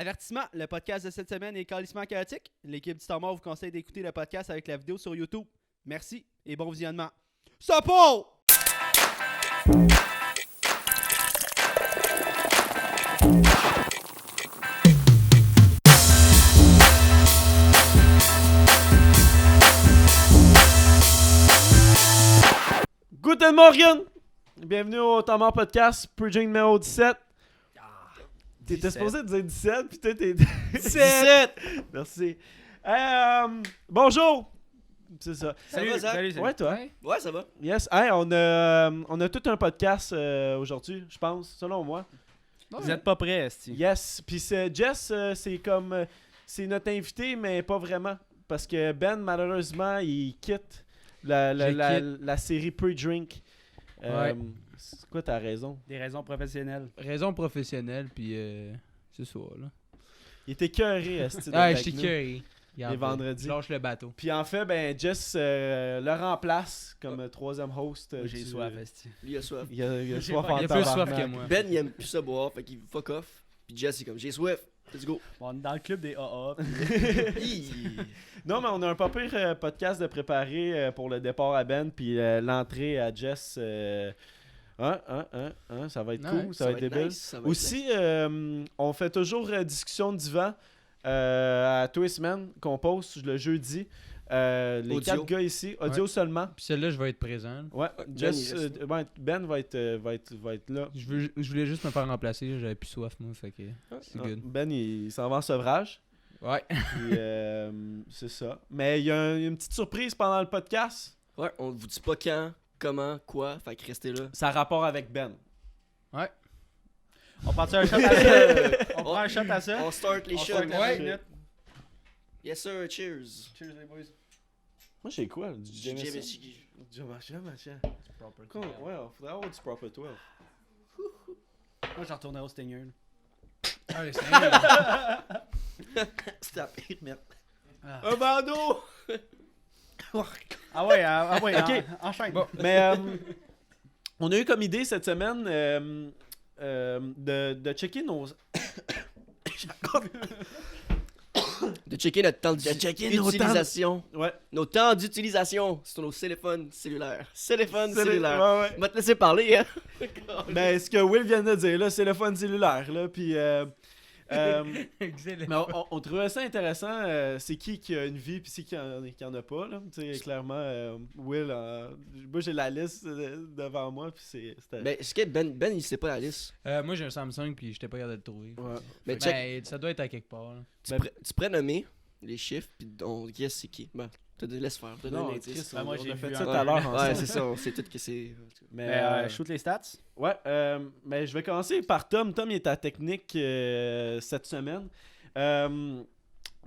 Avertissement, le podcast de cette semaine est calissement chaotique. L'équipe du Temps Mort vous conseille d'écouter le podcast avec la vidéo sur YouTube. Merci et bon visionnement. Sapo! Guten Morgen! Bienvenue au Temps Mort Podcast, Purging numéro 17. T'étais supposé dire 17, puis toi t'es... 17! Merci. Bonjour! C'est ça. Ça va, Zach? Salut. Ouais, toi? Ouais, ça va. Yes. Hey, on a tout un podcast aujourd'hui, je pense, selon moi. Vous êtes pas prêts, esti. Yes. Puis Jess, c'est comme... c'est notre invité, mais pas vraiment. Parce que Ben, malheureusement, il quitte la série Pre-Drink. Ouais. C'est quoi ta raison? Des raisons professionnelles. Raison professionnelle, puis c'est ça, là. Il était écœuré, esti, Ah, d'être je avec nous. curé. Les vendredis. Je lâche le bateau. Puis en fait, ben Jess le remplace comme troisième host. Moi, j'ai du- soif, esti. Lui, il a soif. Il a J'ai soif pas- en Il a plus soif tabarnak. que moi. Ben, il aime plus ça boire, fait qu'il fuck off. Puis Jess, il est comme, j'ai soif. Let's go. On est dans le club des AA. Hi. Non, mais on a un pas pire podcast de préparer pour le départ à Ben, puis l'entrée à Jess. Ça va être Ouais, cool, ça va être débile. nice, ça va être Aussi, on fait toujours discussion de divan à tous les semaines qu'on poste le jeudi. Les Audio. 4 gars ici, audio Ouais. seulement. Puis celle-là, je vais être présent. Ouais, Ben, Jess, il reste Ben va être là. Je voulais juste me faire remplacer, j'avais plus soif, moi, fait que c'est Ah, good. Ben, il s'en va en sevrage. Ouais. Puis, c'est ça. Mais il y a une petite surprise pendant le podcast. Ouais, on vous dit pas quand, comment, quoi, fait que restez là. Ça a rapport avec Ben. Ouais. On part un shot à ça? On prend un shot à ça? On start les On shots. start la Ouais. minute. Yes sir, cheers. Cheers, les boys. Moi, j'ai quoi? Du Jameson. Jameson, machin. Cool. Ouais, on faudrait avoir du Proper 12. Moi, j'en retournerai au Stinger. là. Allez, c'est C'était la pire merde. Un bandeau! Ah ouais, Ok. enchaîne. Bon. Mais on a eu comme idée cette semaine de checker nos... De checker notre temps checker nos temps. d'utilisation. Ouais. Nos temps d'utilisation sur nos téléphones cellulaires. Téléphone C'est cellulaire. Ouais, ouais. On va te laisser parler, hein. Ben, ce que Will vient de dire, là, c'est le phone cellulaire, là, puis... mais on trouvait ça intéressant, c'est qui a une vie puis c'est qui en a pas, là. Tu sais, clairement, Will, moi j'ai la liste devant moi, puis c'était... Ben, est-ce que Ben, il sait pas la liste? Moi, j'ai un Samsung, puis j'étais pas capable de le trouver. Ouais. Mais Mais check, ça doit être à quelque part. là. tu pourrais nommer les chiffres, puis on guess c'est qui. Ben, laisse faire, te donne Non, un indice. Chris, Ben, moi, on j'ai a fait vu ça un- tout à l'heure Ouais, ensemble. c'est ça, on sait tout que c'est... Mais, Mais shoot les stats. ouais, mais je vais commencer par Tom. Tom, il est à technique cette semaine.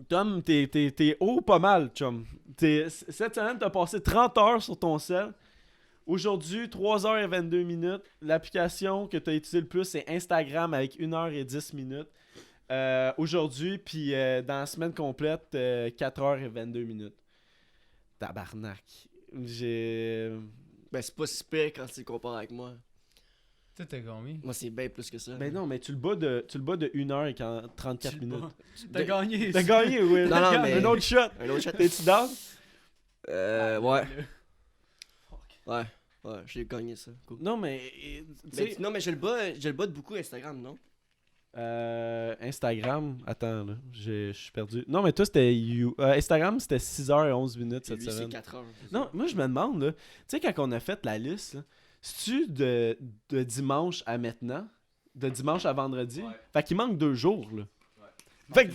Tom, t'es haut pas mal, chum. Cette semaine, t'as passé 30 heures sur ton cell. Aujourd'hui, 3h22. L'application que t'as utilisée le plus, c'est Instagram avec 1h10. Aujourd'hui, puis dans la semaine complète, 4h22. Tabarnak. J'ai... Ben, c'est pas si pire quand tu le compares avec moi. Tu t'es combien? Moi, c'est bien plus que ça. Ben non, mais tu le bas de 1h et 34 minutes. T'as gagné. T'as gagné, Will. Non, non, mais- Un autre shot. Un autre chat. T'es-tu down? Ouais. Ouais, j'ai gagné ça. Cool. Non, mais... Tu Mais, sais... non, mais je le bats de beaucoup Instagram, non? Instagram... Attends, là. Je suis perdu. Non, mais toi, c'était... Instagram, c'était 6h11 Et cette lui, c'est semaine. 4 heures. Non, moi, je me demande, là... Tu sais, quand on a fait la liste, là, c'est-tu de dimanche à maintenant? De dimanche à vendredi? Ouais. Fait qu'il manque 2 jours, là. Fait que-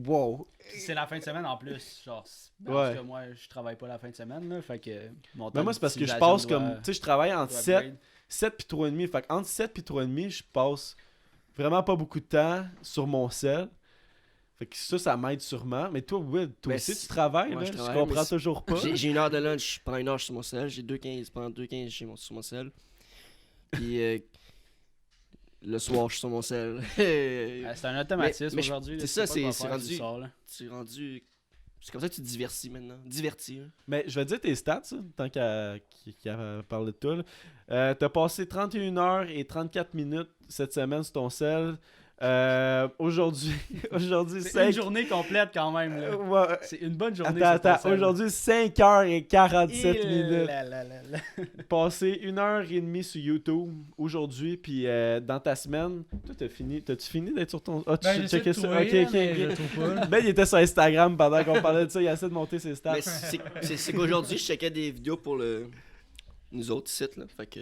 Wow. C'est la fin de semaine en plus, genre. Ouais. Parce que moi, je travaille pas la fin de semaine, là. Fait que mon temps Mais moi, c'est parce que je d'utilisation passe comme... doit- Tu sais, je travaille entre doit 7 upgrade. 7 puis 3,5. Fait qu'entre 7 puis 3,5, je passe vraiment pas beaucoup de temps sur mon cell. Fait que ça m'aide sûrement. Mais toi, Will, toi Ben, aussi, c'est- tu travailles, Ouais, là? je Je travaille, comprends mais toujours pas. J'ai 1 heure de lunch pendant 1 heure sur mon cell. J'ai 2,15 pendant 2,15 sur mon cell. Puis le soir, je suis sur mon cell. C'est un automatisme mais aujourd'hui. là, c'est tu ça, sais pas quoi c'est faire rendu- du soir, là. C'est rendu... C'est comme ça que tu te divertis maintenant. Divertis, hein. Mais je vais te dire tes stats, ça, tant qu'à parler de toi. Là. T'as passé 31 heures et 34 minutes cette semaine sur ton cell. Aujourd'hui, C'est 5... une journée complète quand même. Là. Ouais. C'est une bonne journée. Attends. Aujourd'hui, 5h47 minutes. Là. Passé 1h30 sur YouTube aujourd'hui, puis dans ta semaine, toi t'as-tu fini d'être sur ton... Ah, tu Ben, j'essaie checkais de ça? trouver, Ok, là, ok, mais je ok. le trouve pas. Ben, il était sur Instagram pendant qu'on parlait de ça, il essaie de monter ses stats. Mais c'est qu'aujourd'hui, je checkais des vidéos pour nous autres sites, là. Fait que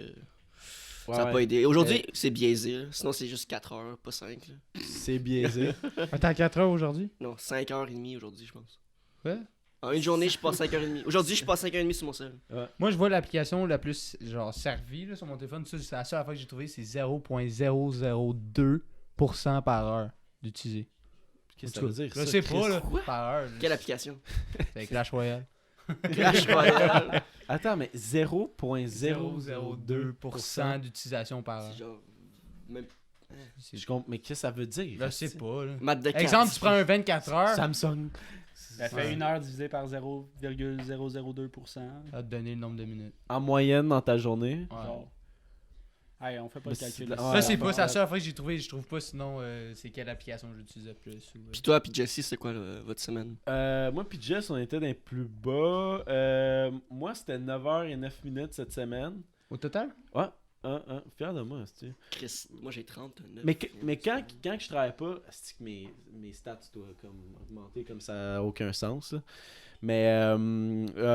ça n'a pas aidé. Aujourd'hui, c'est biaisé, là. Sinon, c'est juste 4 heures, pas 5. Là. C'est biaisé. Attends, 4 heures aujourd'hui? Non, 5h30 aujourd'hui, je pense. Quoi? En une journée, je passe 5h30. Aujourd'hui, je passe 5h30 sur mon sel. Moi, je vois l'application la plus genre servie là, sur mon téléphone. Ça, c'est la seule fois que j'ai trouvé, c'est 0.002% par heure d'utiliser. Qu'est-ce que ça veut dire? Je ça, sais Chris? pas, là. Quoi? Par heure. Quelle application? C'est Clash Royale. Clash Royale. Attends, mais 0.02% d'utilisation par heure. C'est genre. Même. Je comprends, mais qu'est-ce que ça veut dire? Je sais pas, là. Maths de 4. Exemple, tu prends un 24 heures, Samsung. Ça fait 1 heure divisé par 0,002%. ça va te donner le nombre de minutes. En moyenne dans ta journée. Ouais. Genre. Hey, on fait pas Mais le calcul. c'est- là. ouais, Ça, c'est on pas c'est la seule fois que j'ai trouvé. Je trouve pas, sinon, c'est quelle application j'utilisais plus. Ou, Puis toi, puis Jesse, c'est quoi votre semaine? Moi puis Jess, on était dans les plus bas. Moi, c'était 9h09 cette semaine. Au total? Fier de moi, c'est-tu. Chris, moi j'ai 39. Mais quand je travaille pas, c'est que mes stats doivent comme augmenter comme ça n'a aucun sens. Là. Mais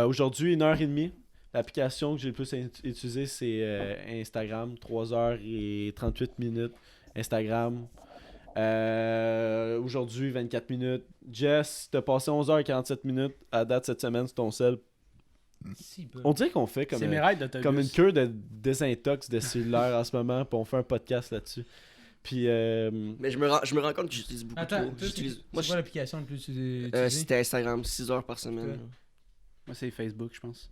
aujourd'hui, 1h30. L'application que j'ai le plus utilisée, c'est Instagram. 3h38. Instagram. Aujourd'hui, 24 minutes. Jess, t'as passé 11h47 à date cette semaine sur ton sel. Si, peu. On dirait qu'on fait comme C'est mes raids d'autobus. une cure de désintox de cellulaire en ce moment, puis on fait un podcast là-dessus. Puis, Mais je me rends compte que j'utilise beaucoup Attends, trop. toi, J'utilise- c'est quoi l'application la plus utilisée? C'était Instagram, 6 heures par semaine. Ouais. là. Moi, c'est Facebook, je pense.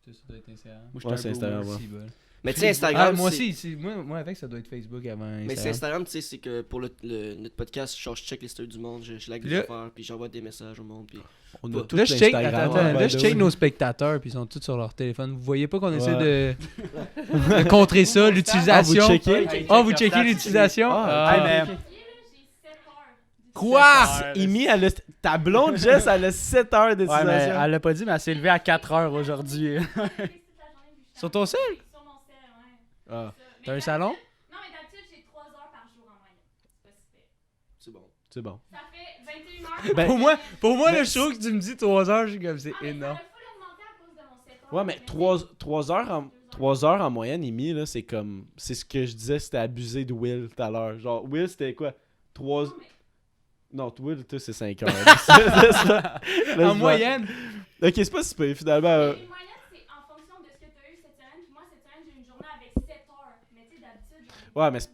Ça doit être Instagram. Moi, Ouais, je c'est Instagram, ouais. Si, bol. Mais tu sais, Instagram. moi c'est- aussi, moi avec ça doit être Facebook avant Instagram. Mais c'est Instagram, tu sais, c'est que pour notre podcast, genre, je check les stories du monde, je like des Là- affaires, puis j'envoie des messages au monde. Puis... on Là, a tout Là, je check, l'Instagram, attends, by là, the je way. check nos spectateurs puis ils sont tous sur leur téléphone. Vous voyez pas qu'on essaie Ouais. de contrer ça, l'utilisation. Ah, vous checkez? Vous checkez l'utilisation? Ah, Hey, mais Quoi? Imi, elle a... ta blonde Jess, elle a 7 heures ouais, mais d'utilisation. elle l'a pas dit, mais elle s'est levée à 4 heures aujourd'hui. Sur ton sel? Sur mon sel, ouais. Ah, T'as un salon? Non, mais d'habitude, j'ai 3 heures par jour en moyenne. C'est pas super. C'est bon. c'est bon. Ça fait 21 heures. Ben, Pour moi, le show que tu me dis 3 heures, je suis comme c'est Ah, mais ça énorme. a full augmenté à cause de mon 7 heures. Ouais, mais 3 heures en moyenne, Imi, là, c'est comme... C'est ce que je disais, c'était abusé de Will tout à l'heure. Genre, Will, c'était quoi? 3... Non, Will, toi, c'est 5 heures. Laisse-moi. En moyenne. Ok, c'est pas si pire, finalement. Mais les moyennes, c'est en fonction de ce que tu as eu cette semaine. Puis moi, cette semaine, j'ai une journée avec 7 heures. Mais tu sais, d'habitude, j'en ai Ouais, mais c'est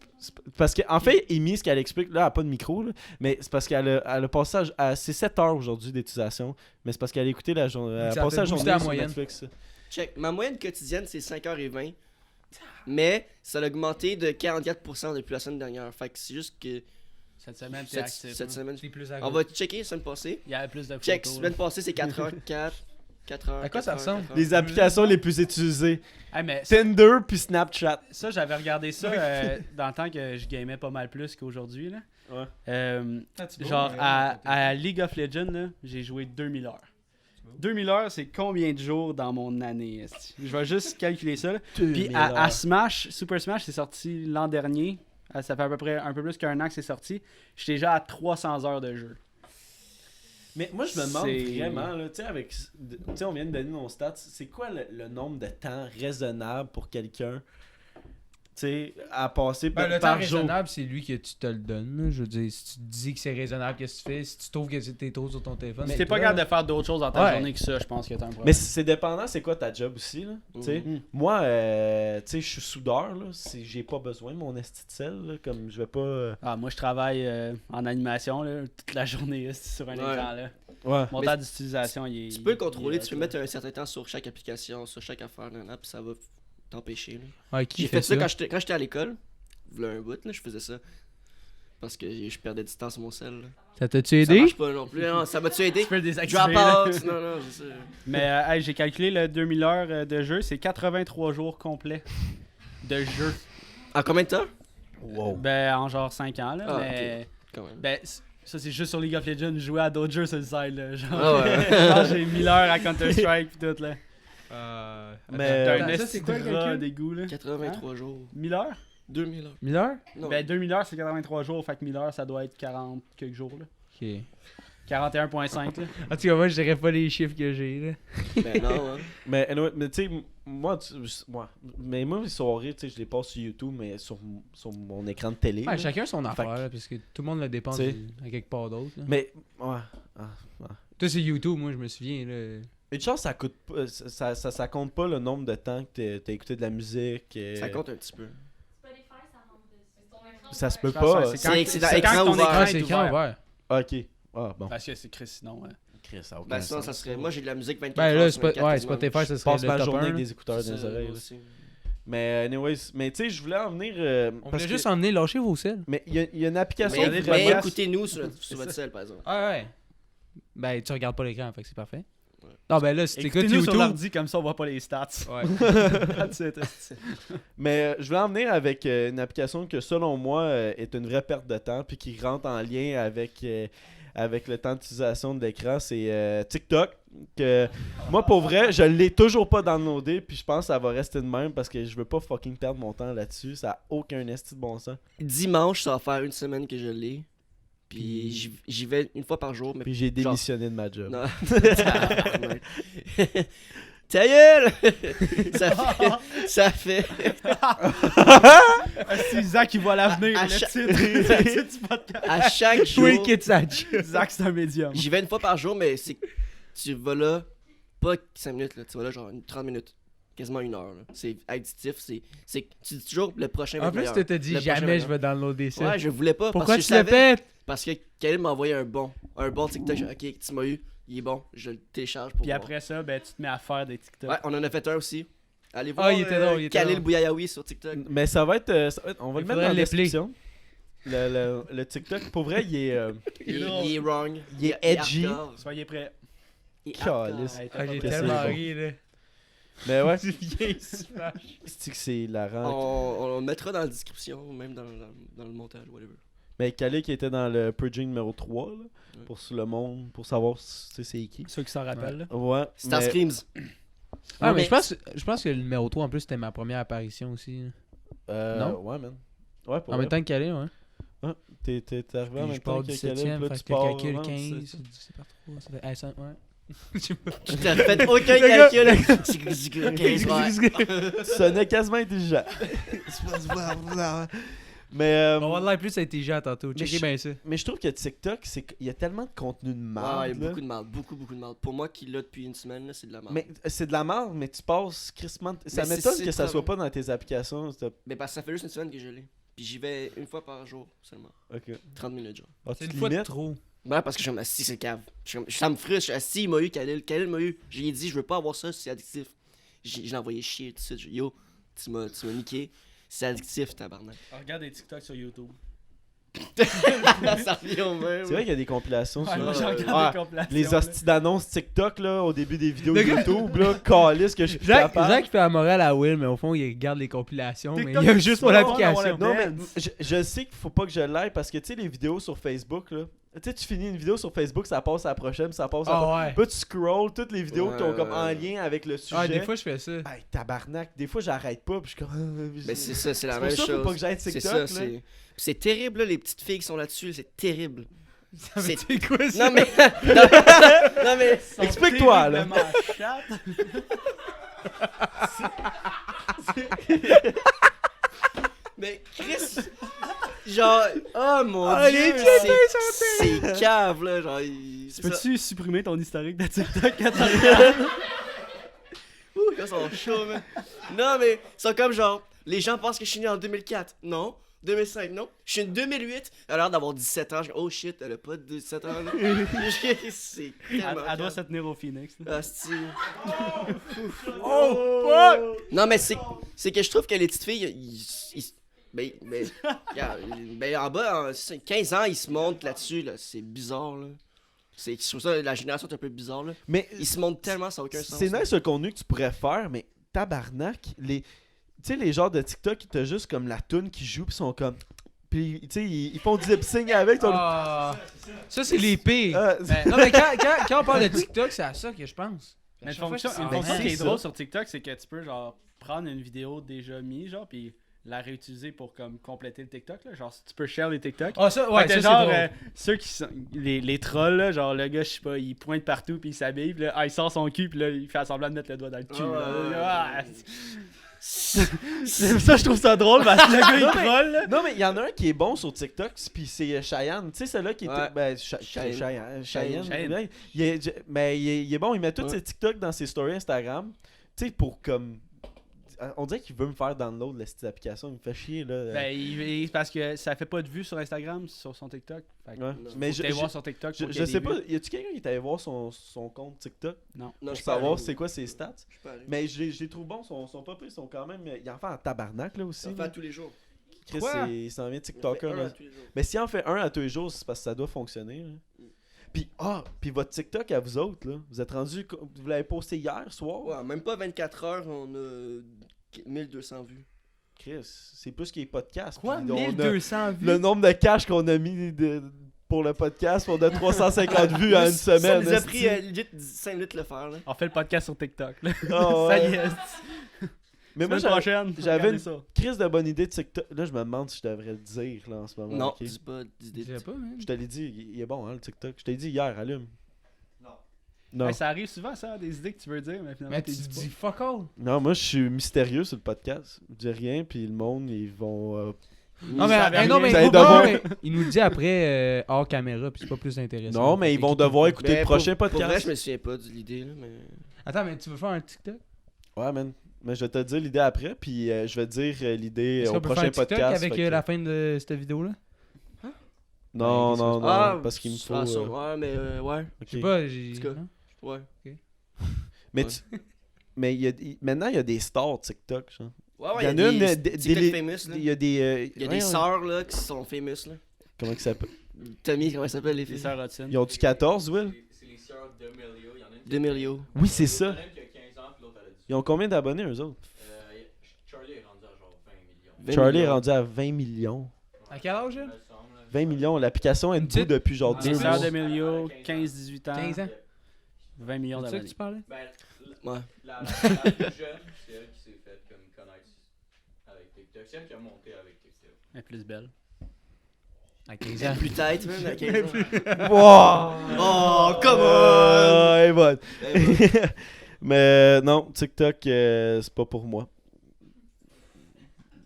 parce que en fait, Amy, ce qu'elle explique, là, elle n'a pas de micro, là, mais c'est parce qu'elle a passé c'est 7 heures aujourd'hui d'utilisation, mais c'est parce qu'elle a écouté la journée. Elle a Ça passé fait la booster journée la sur moyenne. Netflix. Check. Ma moyenne quotidienne, c'est 5h20. Mais ça a augmenté de 44% depuis la semaine dernière. Fait que c'est juste que Cette semaine, t'es cette, actif. cette hein. semaine. C'est plus On va checker la semaine passée. Il y avait plus de Check, photos. semaine passée, c'est 4h04. 4h. À quoi ça ressemble? Les applications les plus utilisées. Hey, mais Tinder puis Snapchat. ça, j'avais regardé ça dans le temps que je gamais pas mal plus qu'aujourd'hui. Là. Ouais. Genre, à League of Legends, là, j'ai joué 2000 heures. 2000 heures, c'est combien de jours dans mon année? esti? Je vais juste calculer ça. Là. Puis à Smash, Super Smash, c'est sorti l'an dernier. Ça fait à peu près un peu plus qu'un an que c'est sorti. J'étais déjà à 300 heures de jeu. Mais moi, je me demande C'est- vraiment, là, tu sais, on vient de donner nos stats, c'est quoi le nombre de temps raisonnable pour quelqu'un, tu sais, à passer Ben, le temps par jour? raisonnable, c'est lui que tu te le donnes. là. Je veux dire, si tu te dis que c'est raisonnable, qu'est-ce que tu fais? Si tu trouves que t'es trop sur ton téléphone. Si c'est t'es pas toi, capable là. de faire d'autres choses dans ta Ouais. journée que ça, je pense que t'as un problème. Mais c'est dépendant, c'est quoi ta job aussi, là, tu sais. Mhm. Moi, tu sais, je suis soudeur, là, j'ai pas besoin de mon esti de sel, là, comme je vais pas... Ah, moi, je travaille en animation là, toute la journée esti, sur un Ouais. écran. Là. Ouais. Mon Mais temps d'utilisation, il est. Tu peux le contrôler, il est tu peux hot, mettre un certain temps sur chaque application, sur chaque affaire, puis ça va t'empêcher. là. Ouais, qui J'ai fait fait ça ça? quand j'étais à l'école. V'là un bout, là, je faisais ça. Parce que je perdais du temps sur mon sel. là. Ça t'a-tu Ça aidé? marche pas non plus. Non, ça m'a-tu aidé? Tu peux le désactiver. Drop là. out! Non, non, c'est ça. Mais hey, j'ai calculé le 2000 heures de jeu, c'est 83 jours complets de jeu. En combien de temps? Wow. Ben, en genre 5 ans, là. Ah, mais. Quand même. Ben, ça, c'est juste sur League of Legends. Jouer à d'autres jeux sur le side, là. Genre, Ah ouais. genre, j'ai 1000 heures à Counter-Strike pis tout, là. Mais- T'as un Attends, ça, esti c'est quoi le de gras calcul? d'égout, là. 83 jours. 1000 heures? 2000 heures. Miller? Non. Ben, 2000 heures, c'est 83 jours. Fait que 1000 heures, ça doit être 40 quelques jours, là. Ok. 41.5, là. En tout cas, moi, je dirais pas les chiffres que j'ai, là. Ben non, hein. Mais, anyway, mais tu sais, moi, mais moi, les soirées, tu sais, je les passe sur YouTube, mais sur mon écran de télé. Ouais, là. chacun son Fait affaire, que- là, parce que tout le monde le dépense T'sais. à quelque part d'autre. là. Mais, ouais. Toi, c'est YouTube, moi, je me souviens, là. Une chance, ça coûte pas, ça compte pas le nombre de temps que t'as écouté de la musique. Ça compte un petit peu. Spotify, ça rentre dessus. Ça se peut Je pense pas. que c'est quand, C'est dans c'est écran quand ton ouvert. écran Ah, est c'est écran ouvert. ouvert. Ok. Ah, bon. Parce que c'est Chris, sinon. Chris, ça a aucun Ben sinon, sens. ça serait. Moi, j'ai de la musique 24 Ben heures là, sur 24 ouais, quasiment. Spotify, ça Je serait passe le ma top journée 1. avec des écouteurs dans C'est les ça, oreilles. moi là. aussi. Mais, anyways, mais tu sais, je voulais en venir. On parce voulait juste que- emmener lâcher vos selles. Mais il y a une application. Mais, de mais podcast- écoutez-nous sur votre cell, par exemple. Ah ouais. Ben, tu regardes pas l'écran, fait que c'est parfait. Ouais. Non, ben là, si t'écoutes Écoutez-nous sur YouTube. l'ordi, comme ça, on voit pas les stats. Ouais. That's it, esti. Mais je voulais en venir avec une application que, selon moi, est une vraie perte de temps, puis qui rentre en lien avec le temps d'utilisation de l'écran. C'est TikTok. Que moi, pour vrai, je l'ai toujours pas downloadé, puis je pense que ça va rester de même parce que je veux pas fucking perdre mon temps là-dessus. Ça a aucun esti de bon sens. Dimanche, ça va faire une semaine que je l'ai. Puis j'y vais une fois par jour. Mais Puis j'ai démissionné de ma job. non. Ta gueule! Ça fait. C'est Zach qui voit l'avenir. À Le chaque- titre le titre du podcast. À chaque jour. Quick it's a joke. Zach, c'est un médium. J'y vais une fois par jour, mais c'est. Tu vas là, pas 5 minutes, là, tu vas là genre 30 minutes. Quasiment 1 heure. là. C'est additif. Tu dis toujours le prochain va En être plus, meilleur. tu t'as dit Le prochain jamais va je vais downloader ça. Ouais, je voulais pas. Pourquoi parce tu que le je savais- pètes? Parce que Khalil m'a envoyé un bon TikTok. J'ai dit, ok, tu m'as eu, il est bon, je le télécharge pour Puis voir. après ça, ben, tu te mets à faire des TikTok. Ouais, on en a fait un aussi. Allez voir Ah, il était drôle, il était Khalil drôle. Bouyayaoui sur TikTok. Mais ça va être. On va Il le mettre faudrait dans la l'appeler. description. Le TikTok, pour vrai, il est. Il est wrong. Il est edgy. hardcore. Soyez prêts. Il est Calice. hardcore. Hey, t'as Ah, pas j'ai besoin. c'est tellement bon. ri, là. Mais ouais, Du vieil smash. c'est que c'est hilarant. On le mettra dans la description, même dans le montage, whatever. Mais Khalil qui était dans le Purging numéro 3, là, pour sur le monde, pour savoir c'est qui. Ceux qui s'en rappellent. là. Ouais. Star mais- Screams. Ah, Non, mais je pense que le numéro 3, en plus, c'était ma première apparition aussi. Non? Ouais, man. Ouais, pour En même temps que Calais, ouais. T'es arrivé en Puis même je temps pars que 17ème, Khalil, puis là, fait tu que pars. calcul ouais, 15, c'est- c'est par 3, ça fait... ça, ouais. Je sais pas. Tu t'as fait aucun calcul. Ouais. Tu sonnais quasiment intelligent. Mais, On va avoir l'air plus intelligent tantôt. Checkez je- bien ça. mais je trouve que TikTok, il y a tellement de contenu de Ah, merde. il y a là. beaucoup de mal, beaucoup de mal. Pour moi qui l'a depuis une semaine, là, c'est de la merde. Mais c'est de la merde, mais tu passes crissement. Ça Mais c'est- m'étonne c'est que ça très soit bon. pas dans tes applications. Mais parce que ça fait juste une semaine que je l'ai. Puis j'y vais une fois par jour seulement. Ok. 30 minutes, genre. Ah, C'est tu une te fois de limites? trop. Ouais, parce que je suis comme assis, c'est cave. Ça me frustre, je suis assis, il m'a eu, Khalil m'a eu. J'ai dit, je veux pas avoir ça, c'est addictif. Je l'ai envoyé chier tout de suite. Yo, tu m'as niqué. C'est addictif, tabarnak. Regarde des TikTok sur YouTube. Ça revient au même. C'est vrai qu'il y a des compilations Ouais, sur moi, j'ai regardé Ah, des compilations. les là. hosties d'annonces TikTok là, au début des vidéos Le gars- YouTube, là, calisse que je suis plus Zach capable. fait la morale à Will, mais au fond, il regarde les compilations, mais TikTok, il a juste c'est pas pas l'application. bon Non, mais Dance. je sais qu'il faut pas que je l'aille parce que tu sais, les vidéos sur Facebook, là, tu sais, tu finis une vidéo sur Facebook, ça passe à la prochaine, puis ça passe à la prochaine. Ah ouais. Puis là, tu scrolls toutes les vidéos qui ont comme en Ouais. lien avec le sujet. Ah, des fois, je fais ça. Hey, tabarnak, des fois j'arrête pas, puis je suis comme. Mais c'est ça, c'est la C'est même pour ça qu'il faut chose. pas que j'aille C'est TikTok, ça, là. c'est terrible, là, les petites filles qui sont là-dessus, c'est terrible. C'est- C'est quoi ça? Non, mais. non, mais. Explique-toi, là. Terriblement chatte. Mais Chris. Genre. Oh mon Ah, dieu. les C'est cave, là. Genre. c'est ça. Peux-tu supprimer ton historique de TikTok quand tu regardes? Ouh, ils sont chauds, man. Non, mais ils sont comme genre. Les gens pensent que je suis né en 2004. Non. 2005, non. Je suis né en 2008. Elle a l'air d'avoir 17 ans. Je dis, oh shit, elle a pas de 17 ans. là. c'est Elle tellement. elle doit cave. se tenir au Phoenix. là. Asti. Oh, fuck! Non, mais c'est que je trouve que les petites filles, ben, en bas, en 15 ans, ils se montent là-dessus, là. C'est bizarre, là. Je trouve ça, la génération est un peu bizarre, là. Mais Ils se montent tellement, ça n'a aucun sens. c'est là. nice le contenu que tu pourrais faire, mais tabarnak, sais, les genres de TikTok, t'as juste comme la toune qui joue, pis sont comme. Pis, tu sais, ils font du lip-sync avec. Ah, ça, c'est les pires. Ben, Non, mais quand on parle de TikTok, c'est à ça que je pense. Mais une Chaque fois fonction, que c'est une en fonction c'est qui est ça. drôle sur TikTok, c'est que tu peux genre prendre une vidéo déjà mise, genre, puis la réutiliser pour comme compléter le TikTok. Là. Genre, tu peux share les TikTok. Ah, ça, Fait ouais, que ça, c'est genre, drôle. ceux qui sont. Les trolls, là, genre, le gars, je sais pas, il pointe partout, puis il s'habille, puis là, il sort son cul, puis là, il fait semblant de mettre le doigt dans le cul. là. C'est ça, je trouve ça drôle, parce que le gars, il Non, mais- troll, là. Non, mais il y en a un qui est bon sur TikTok, puis c'est Cheyenne. Tu sais, celui-là qui était. Ouais. Ben, Cheyenne. Cheyenne. Cheyenne. Ouais. Mais il est bon, il met tous Ouais. ses TikTok dans ses stories Instagram. Tu sais, pour comme. On dirait qu'il veut me faire download la petite application, il me fait chier là. Ben, parce que ça fait pas de vues sur Instagram, sur son TikTok. Fait que Ouais. faut Mais que je, t'ailles je, voir sur TikTok. je, pour je qu'il y ait sais des pas, vues. y a-tu quelqu'un qui est allé voir son compte TikTok Non. Non, pour savoir c'est quoi ses stats? Je suis pas allé. Mais je les trouve bons, sont pas pris, ils sont quand même. Il en fait en tabarnak là aussi. Ça là. fait tous les jours. Chris, Quoi? il s'en vient Il en fait TikToker un là. à tous les jours. Mais s'il en fait un à tous les jours, c'est parce que ça doit fonctionner. Là. Puis votre TikTok à vous autres, là, vous êtes rendu. Vous l'avez posté hier soir? Ouais, même pas 24 heures, on a 1200 vues. Chris, c'est plus qu'il y ait podcast. Quoi? Puis on a 1200 vues? le nombre de cash qu'on a mis pour le podcast, on a 350 vues en une Ça semaine. nous a esti. pris legit 5 minutes de le faire. Là. On fait le podcast sur TikTok. Là. Ah, Ça ouais. y est. Mais moi, Semaine j'avais prochaine. j'avais regardez une- ça. crise de bonne idée de TikTok. Là, je me demande si je devrais le dire là, en ce moment. Non, ok? dis pas d'idée. Je sais pas, man. Je te l'ai dit, il est bon, hein, le TikTok. Je t'ai dit hier, allume. Non. Hey, ça arrive souvent, ça, des idées que tu veux dire, mais finalement, Mais t'es tu dis dis pas. fuck all. Non, moi, je suis mystérieux sur le podcast. Je dis rien, puis le monde, ils vont. Non, mais, savait non, rien. mais, Vous allez non, devoir- mais il nous le dit après hors caméra, puis c'est pas plus intéressant. Non, mais ils vont devoir écouter le prochain Pour vrai, podcast. je me souviens pas de l'idée. Là, mais... Attends, mais tu veux faire un TikTok? Ouais, man. Mais je vais te dire l'idée après, puis je vais te dire l'idée Est-ce au qu'on peut faire prochain un TikTok podcast. avec fait que- la fin de cette vidéo-là? Non, Ouais, non, non, Ah, parce qu'il me faut. ah, ça, ouais, mais ouais. ok. Je sais pas, j'ai... En tout cas. hein? Ouais. Mais, Ouais. mais maintenant, il y a des stars TikTok. Genre. Ouais, Il y en a une, TikTok famous, là. Il y a des. Il y a voyons, des sœurs là qui sont famous là. Comment ça s'appelle? Tommy, comment ça s'appelle les Les filles? sœurs Hudson. Ils ont-tu 14, Will? C'est les sœurs d'Emilio. Il y en a une qui D'Emilio. Oui, c'est ça. Il y en a une qui a 15 ans, puis l'autre elle a 18. Ils ont combien d'abonnés, eux autres? Charlie est rendu à genre 20 millions. 20 Charlie est millions. rendu à 20 millions. À quel âge, Il là? me semble, là. 20 millions. L'application est Une debout petite- depuis genre Ah, Les 2 sœurs mois. d'Emilio, 15-18 ans. 15 ans? 20 millions C'est ça que d'abonnés. tu parlais? Ben, Ouais. la plus jeune, c'est elle qui s'est faite comme connaître avec TikTok. C'est elle qui a monté avec TikTok. Elle est plus belle. À 15 ans. Plus tête, même, à 15 ans. Wow! Oh, come on! Elle est bonne. Eh ben, Mais non, TikTok, c'est pas pour moi.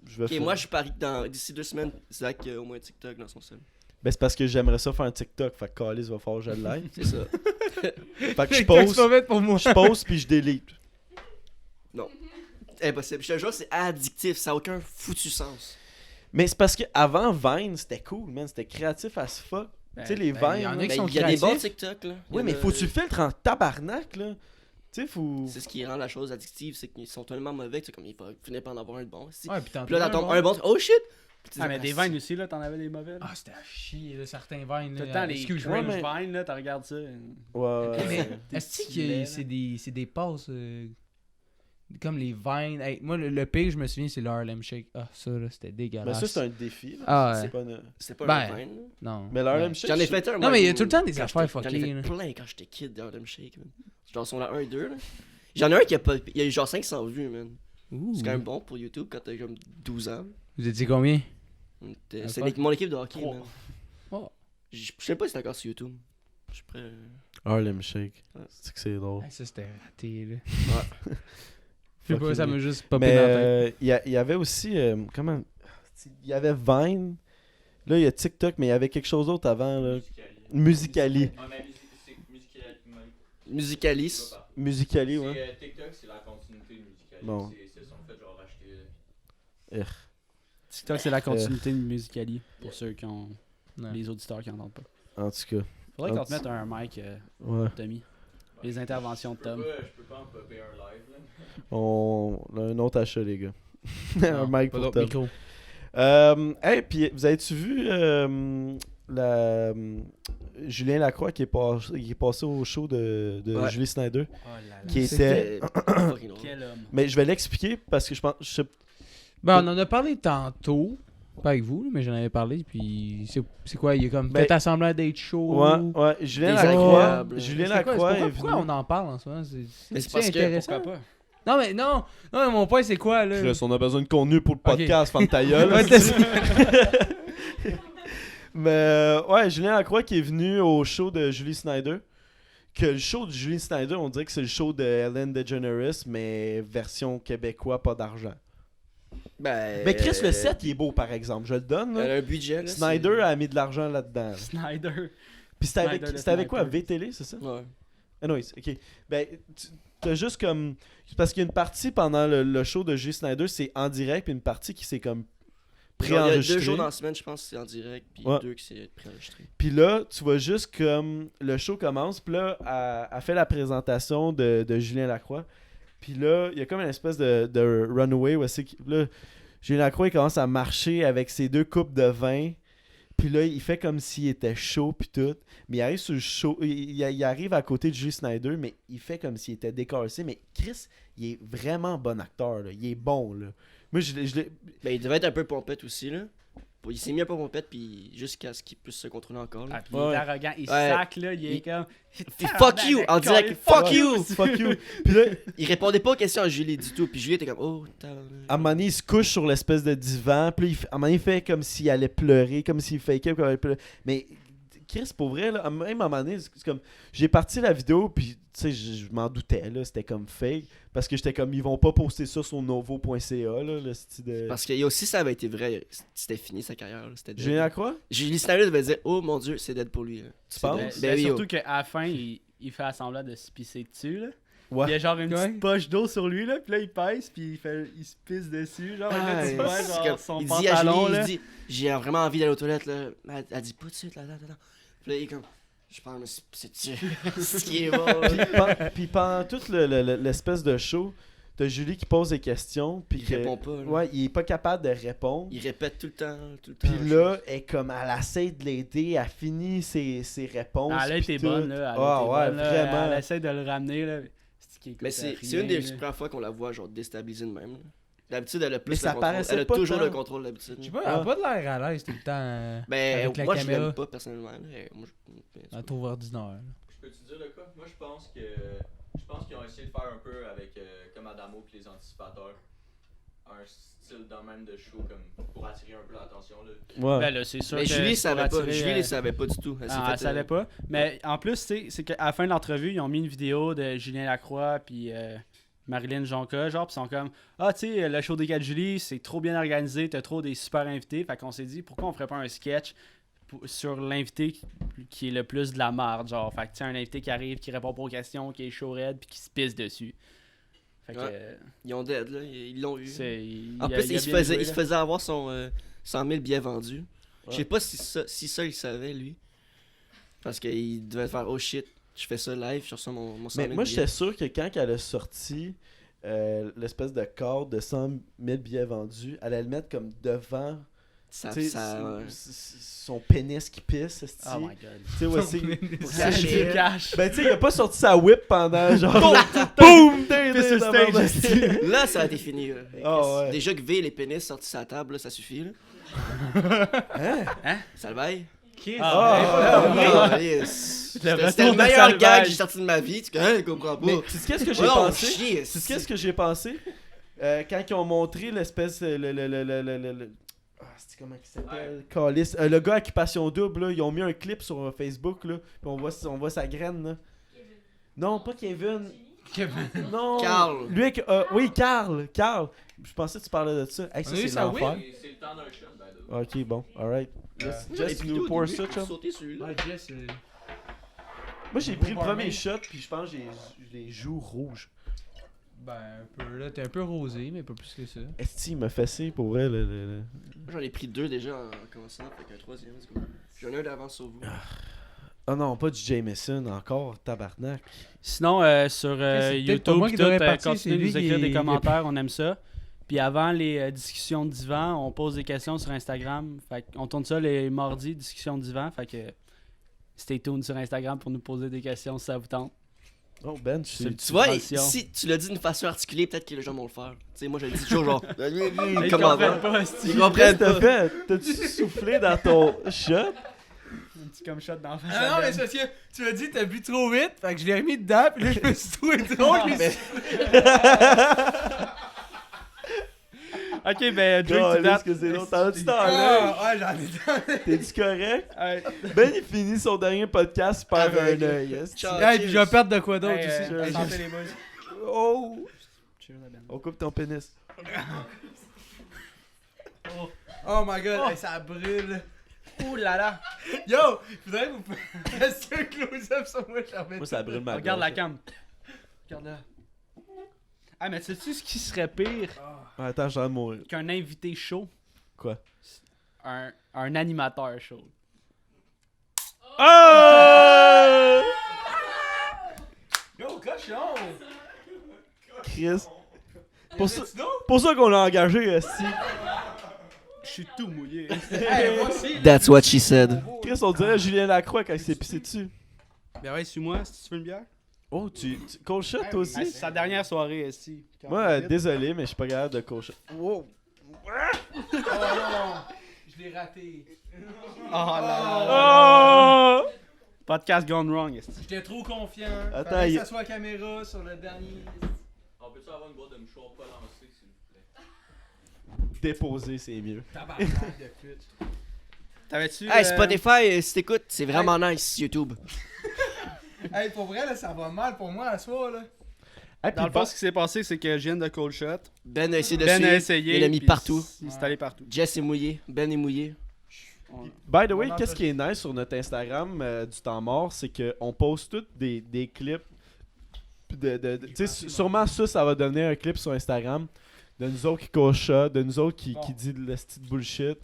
Je vais Ok, faire- moi je parie que d'ici 2 semaines, Zach a au moins TikTok dans son cell. Ben, c'est parce que j'aimerais ça faire un TikTok. Fait que Calis va falloir que je l'aille. C'est ça. Fait que je TikTok, c'est pose, pas fait pour moi. je pose puis je délite. Impossible. Je te jure, c'est addictif. Ça a aucun foutu sens. Mais c'est parce que avant Vine, c'était cool, man. C'était créatif as fuck. Ben, tu sais, les ben, Vines. y en a là. qui Ben, sont il y a des bons créatifs. TikTok là. Il y Oui, en mais a- faut que tu filtres en tabarnak, là. Tu sais, faut. C'est ce qui rend la chose addictive, c'est qu'ils sont tellement mauvais que c'est comme il faut finir par en avoir un de bon. Si. Ouais, puis t'en Puis là, trouves t'en tombes un bon, oh shit! Puis tu Ah, dis, mais des si. vines aussi, là, t'en avais des mauvais. Là. Ah, c'était à chier, là, certains vines. Tout le là. temps, les Excuse-moi, cringe mais- vines, là, t'en regardes ça. Ouais, ouais, Mais ouais. est-ce petits laits, que là. c'est des passes comme les vines? Hey, moi, le pire, je me souviens, c'est le Harlem Shake. Ah, ça, là, c'était Mais dégueulasse. ça, c'est un défi. Là. Ah, ouais. C'est pas une- C'est pas Ben, un vine. là. Non. Mais l'Harlem Shake. J'en ai je- fait un. Non, moi, mais il y a au- tout le temps des quand affaires j'étais- J'en ai fuckées, fait là. plein quand j'étais kid de Harlem Shake, man. Genre, sont là 1 et 2, là. J'en ai un qui a pas. Il y a eu genre 500 vues, man. Ouh. C'est quand même bon pour YouTube quand t'as comme 12 ans. Vous étiez combien? C'est fuck. mon équipe de hockey, Trois. man. Oh. Je sais pas si c'est encore sur YouTube. Je suis prêt. Harlem Shake. Ouais. C'est que c'est drôle. Ah, ça, c'était raté, là. Ouais. Je sais pas, ça m'a juste popé Mais dans la tête. il y avait aussi. Comment. Il y avait Vine. Là, il y a TikTok, mais il y avait quelque chose d'autre avant. Là. Musical.ly. Ouais, mais c'est Musical.ly. Musicalis. Musical.ly, C'est, ouais. TikTok, c'est la continuité de Musical.ly. Bon. C'est sont fait genre acheter. TikTok, c'est la continuité de Musical.ly, pour ceux qui ont. Ouais. Les auditeurs qui en entendent pas. En tout cas. Faudrait qu'on te mette un mic, Ouais. Tommy. Les interventions de Tom. Je peux pas en popper un live là. On a un autre achat, les gars. un Non, mic pas pour d'autres Tom. micros. Hey, puis vous avez-tu vu Julien Lacroix qui est passé au show de Ouais. Julie Snyder? Oh là là. Qui était. C'était fucking drôle. Quel homme. Mais je vais l'expliquer parce que je pense. Ben, on en a parlé tantôt. Pas avec vous, mais j'en avais parlé. Puis c'est quoi? Il est comme Ben, fait semblant d'être chaud. Ouais. Julien Désagréable. Lacroix est Pourquoi venu. on en parle en ce moment? Mais C'est c'est parce que- intéressant. Pourquoi pas? Non, mais mon point, c'est quoi, là? Chris, on a besoin de contenu pour le Ok. podcast, ferme ta gueule. Ouais, c'est ça. Mais ouais, Julien Lacroix qui est venu au show de Julie Snyder. Que le show de Julie Snyder, on dirait que c'est le show de Ellen DeGeneres, mais version québécois, pas d'argent. Ben, Mais Chris, le set, il est beau par exemple, je le donne. là. Elle a un budget, là. Snyder a mis de l'argent là-dedans. là. Snyder. Puis c'était avec, Snyder de c'était avec quoi? Sniper. VTL, c'est ça? Ouais. Anyways, ok. Ben, t'as juste comme. C'est parce qu'il y a une partie pendant le show de Julie Snyder, c'est en direct, puis une partie qui c'est comme Genre, il y a préenregistré. 2 jours dans la semaine, je pense, c'est en direct, puis Ouais. 2 qui c'est préenregistré. Puis là, tu vois juste comme le show commence, puis là, elle fait la présentation de Julien Lacroix. Puis là, il y a comme une espèce de runway où c'est que là, Julien Lacroix il commence à marcher avec ses 2 coupes de vin. Puis là, il fait comme s'il était chaud puis tout. Mais il arrive sur le show, il arrive à côté de Julie Snyder, mais il fait comme s'il était décorsé. Mais Chris, il est vraiment bon acteur, là. Il est bon, là. Moi, je l'ai... Ben, il devait être un peu pompette aussi, là. Il s'est mis un peu pompette, puis jusqu'à ce qu'il puisse se contrôler encore, là. Ah, puis Ouais. il est arrogant, il Ouais. sac là, il est Il- comme. Puis fuck you! En direct, fuck you! Fuck you! Puis là, Il répondait pas aux questions à Julie du tout, puis Julie était comme, oh, t'as. à un moment donné, il se couche sur l'espèce de divan. Puis là, à un moment donné, il fait comme s'il allait pleurer, comme s'il fakeait. Comme il allait pleurer. Mais Chris, pour vrai, là, même à un moment donné, c'est comme. J'ai parti la vidéo, puis tu sais, je m'en doutais, là. C'était comme fake. Parce que j'étais comme, ils vont pas poster ça sur novo.ca, là, le style de. Parce que aussi, ça avait été vrai, c'était fini sa carrière, là. C'était dead. Julien Lacroix? Julie Snyder devait dire, oh mon dieu, c'est dead pour lui, là. Tu C'est penses? dead. Ben, Ben oui, surtout oh. qu'à la fin, il fait semblant de se pisser dessus, là. Ouais. Il y a genre une Ouais. petite poche d'eau sur lui, là, puis là, il pèse, puis il se pisse dessus, genre, Ah, là, tu vois, c'est genre, comme- son il dit à pantalon, Julie, là. il dit, j'ai vraiment envie d'aller aux toilettes, là. Elle dit, pas de suite, là, là, là. Puis là, il est comme, je pense, mais c'est ce qui est bon, là. Puis pendant tout l'espèce de show, t'as Julie qui pose des questions. Puis Il que- répond pas, là. Ouais, il est pas capable de répondre. Il répète tout le temps. Puis là, elle, comme, elle essaie de l'aider, elle finit ses réponses. Elle a puis été tout. bonne, là. Elle a Ah été ouais, bonne, là. vraiment. Elle essaie de le ramener, là. Mais c'est une des premières fois qu'on la voit genre déstabilisée de même. Là. D'habitude, elle a plus Mais le ça contrôle. paraissait Elle a pas toujours tant. le contrôle d'habitude. Je sais pas, elle a pas de l'air à l'aise tout le temps. Ben, avec la moi, je caméra. l'aime pas personnellement. Là. Moi, Elle trouve ordinaire. là. Je peux te dire le cas? Moi, je pense qu'ils ont essayé de faire un peu avec, comme Adamo et les anticipateurs, un style de même de show comme pour attirer un peu l'attention. Là. Ouais. Ben là, c'est sûr Mais que Julie c'est pour savait pas. attirer, Julie ne savait pas du tout. Elle s'est Ah, fait, elle savait pas. Mais en plus, tu sais, c'est qu'à la fin de l'entrevue, ils ont mis une vidéo de Julien Lacroix puis Marilyn Jonca, genre, puis ils sont comme ah, tu sais, le show des 4 Julie, c'est trop bien organisé, t'as trop des super invités. Fait qu'on s'est dit pourquoi on ferait pas un sketch sur l'invité qui est le plus de la marde, genre. Fait que tu sais, un invité qui arrive, qui répond pas aux questions, qui est chaud raide puis qui se pisse dessus. Fait que Ouais. Ils ont dead, là. Ils l'ont eu. En plus, il se faisait avoir son 100 000 billets vendus. Je sais pas si ça, il savait, lui. Parce qu'il devait faire oh shit, je fais ça live, je reçois mon 100 Mais 000 moi, billets. j'étais sûr que quand elle a sorti l'espèce de cadre de 100 000 billets vendus, elle allait le mettre comme devant Ça, tu sais, ça, son pénis qui pisse. esti. Oh my god. Tu sais, ouais, c'est. pour Ça, cacher. tu caches. Ben, tu sais, il a pas sorti sa whip pendant genre. Boum! Pisse sur stage, esti. Là, ça a été fini. Là. Ah ouais. Déjà que V, les pénis sortis sur la table, là, ça suffit. Là. Hein? Ça le baille. Ah, C'était retour le de meilleur Salvaille. gag que j'ai sorti de ma vie. Tu comprends pas. Mais tu sais qu'est-ce que j'ai Oh, pensé? chier, Tu sais qu'est-ce que j'ai pensé? Quand ils ont montré l'espèce. Ah, c'est comment il s'appelle? Calice. Le gars Occupation Double, là, ils ont mis un clip sur Facebook, là, puis on voit sa graine. Là. Non, pas Kevin. Non. Carl. Lui, oui, Carl. Je pensais que tu parlais de ça. Hey, ça, On a eu c'est ça, l'enfer. Et c'est le temps d'un shot, ben là. Ok, bon, alright. Jess, tu Et nous puis, pour au ça, début, chum? sauter celui-là. Moi, j'ai pris le barman. premier shot, puis je pense que j'ai les joues rouges. Ben, un peu, là, t'es un peu rosé, mais pas plus que ça. Esti, il m'a fessé pour vrai. Moi, j'en ai pris 2 déjà en commençant, avec un 3e. let's go. J'en ai un d'avance sur vous. Oh non, pas du Jameson encore, tabarnak. Sinon, sur c'est peut-être pas YouTube, moi pis qui tout, devrais partir, continuez de c'est nous lui écrire qui des est- commentaires, on aime ça. Puis avant les discussions de divan, on pose des questions sur Instagram. Fait on tourne ça les mardis, discussions de divan. Fait que stay tuned sur Instagram pour nous poser des questions si ça vous tente. Oh, Ben, C'est Tu vois, transition. si tu l'as dit d'une façon articulée, peut-être que les gens vont le faire. Tu sais, moi, je le dis toujours genre. Ils Comment comprennent va? pas, esti. Ils comprennent Qu'est-ce que t'as pas. fait? T'as-tu soufflé dans ton shot? Un petit comme shot dans la face. Ah non, à mais Ben. c'est parce que tu m'as dit t'as bu trop vite, fait que je l'ai remis dedans, pis là je me suis trouvé drôle. Ah, mais- Ok, ben, drink to Est-ce that. que c'est long? T'en as-tu dans l'œil? Ah, ouais, j'en ai T'es-tu correct? Hey, Ben, il finit son dernier podcast par un Aveugle. œil. est-ce Ciao. que- Hey, pis je vais perdre de quoi d'autre hey, aussi. santé les boys. Oh! Cheers à Ben. On coupe ton pénis. Oh my god, hey, ça brûle. Ouh là là. Yo, faudrait que vous fassiez un close-up sur moi, j'en Moi, ça brûle ma Regarde la gorge. cam. Regarde là. Ah, mais sais-tu ce qui serait pire Ah, attends, j'ai envie de mourir. qu'un invité chaud? Quoi? Un animateur chaud. Oh! Yo, cochon! Chris. Pour ça qu'on l'a engagé, esti. Je suis tout mouillé. Hey, moi aussi. That's what she said. Chris, on dirait Julien Lacroix quand il s'est pissé dessus. Ben ouais, suis-moi si tu veux une bière. Oh, cold shot, toi Ah, aussi? c'est sa dernière soirée ici. Moi, désolé, mais je suis pas capable de cold shot. Oh non, je l'ai raté. Oh là là. Oh! Podcast gone wrong ici. J'étais trop confiant. Attends, Fallait il- que ça soit la caméra sur le dernier. On peut-tu avoir une boîte de mouchoirs pas lancée, s'il vous plaît? Déposer, c'est mieux. Tabarnak de pute. T'avais-tu. Hey, Spotify, si t'écoutes, c'est vraiment nice, YouTube. Hey, pour vrai, là, ça va mal pour moi à soir, là. Ah, Dans le fond, ce qui s'est passé, c'est que je viens de cold shot. Ben a essayé de Ben a suivre. essayé. Il l'a mis puis partout. Il s'est allé partout. Jess est mouillé. Ben est mouillé. by the way, On qu'est-ce qui est nice sur notre Instagram du temps mort, c'est qu'on poste tous des clips. Tu sais, sûrement ça va devenir un clip sur Instagram de nous autres qui coach ça, de nous autres qui dit de la petite bullshit.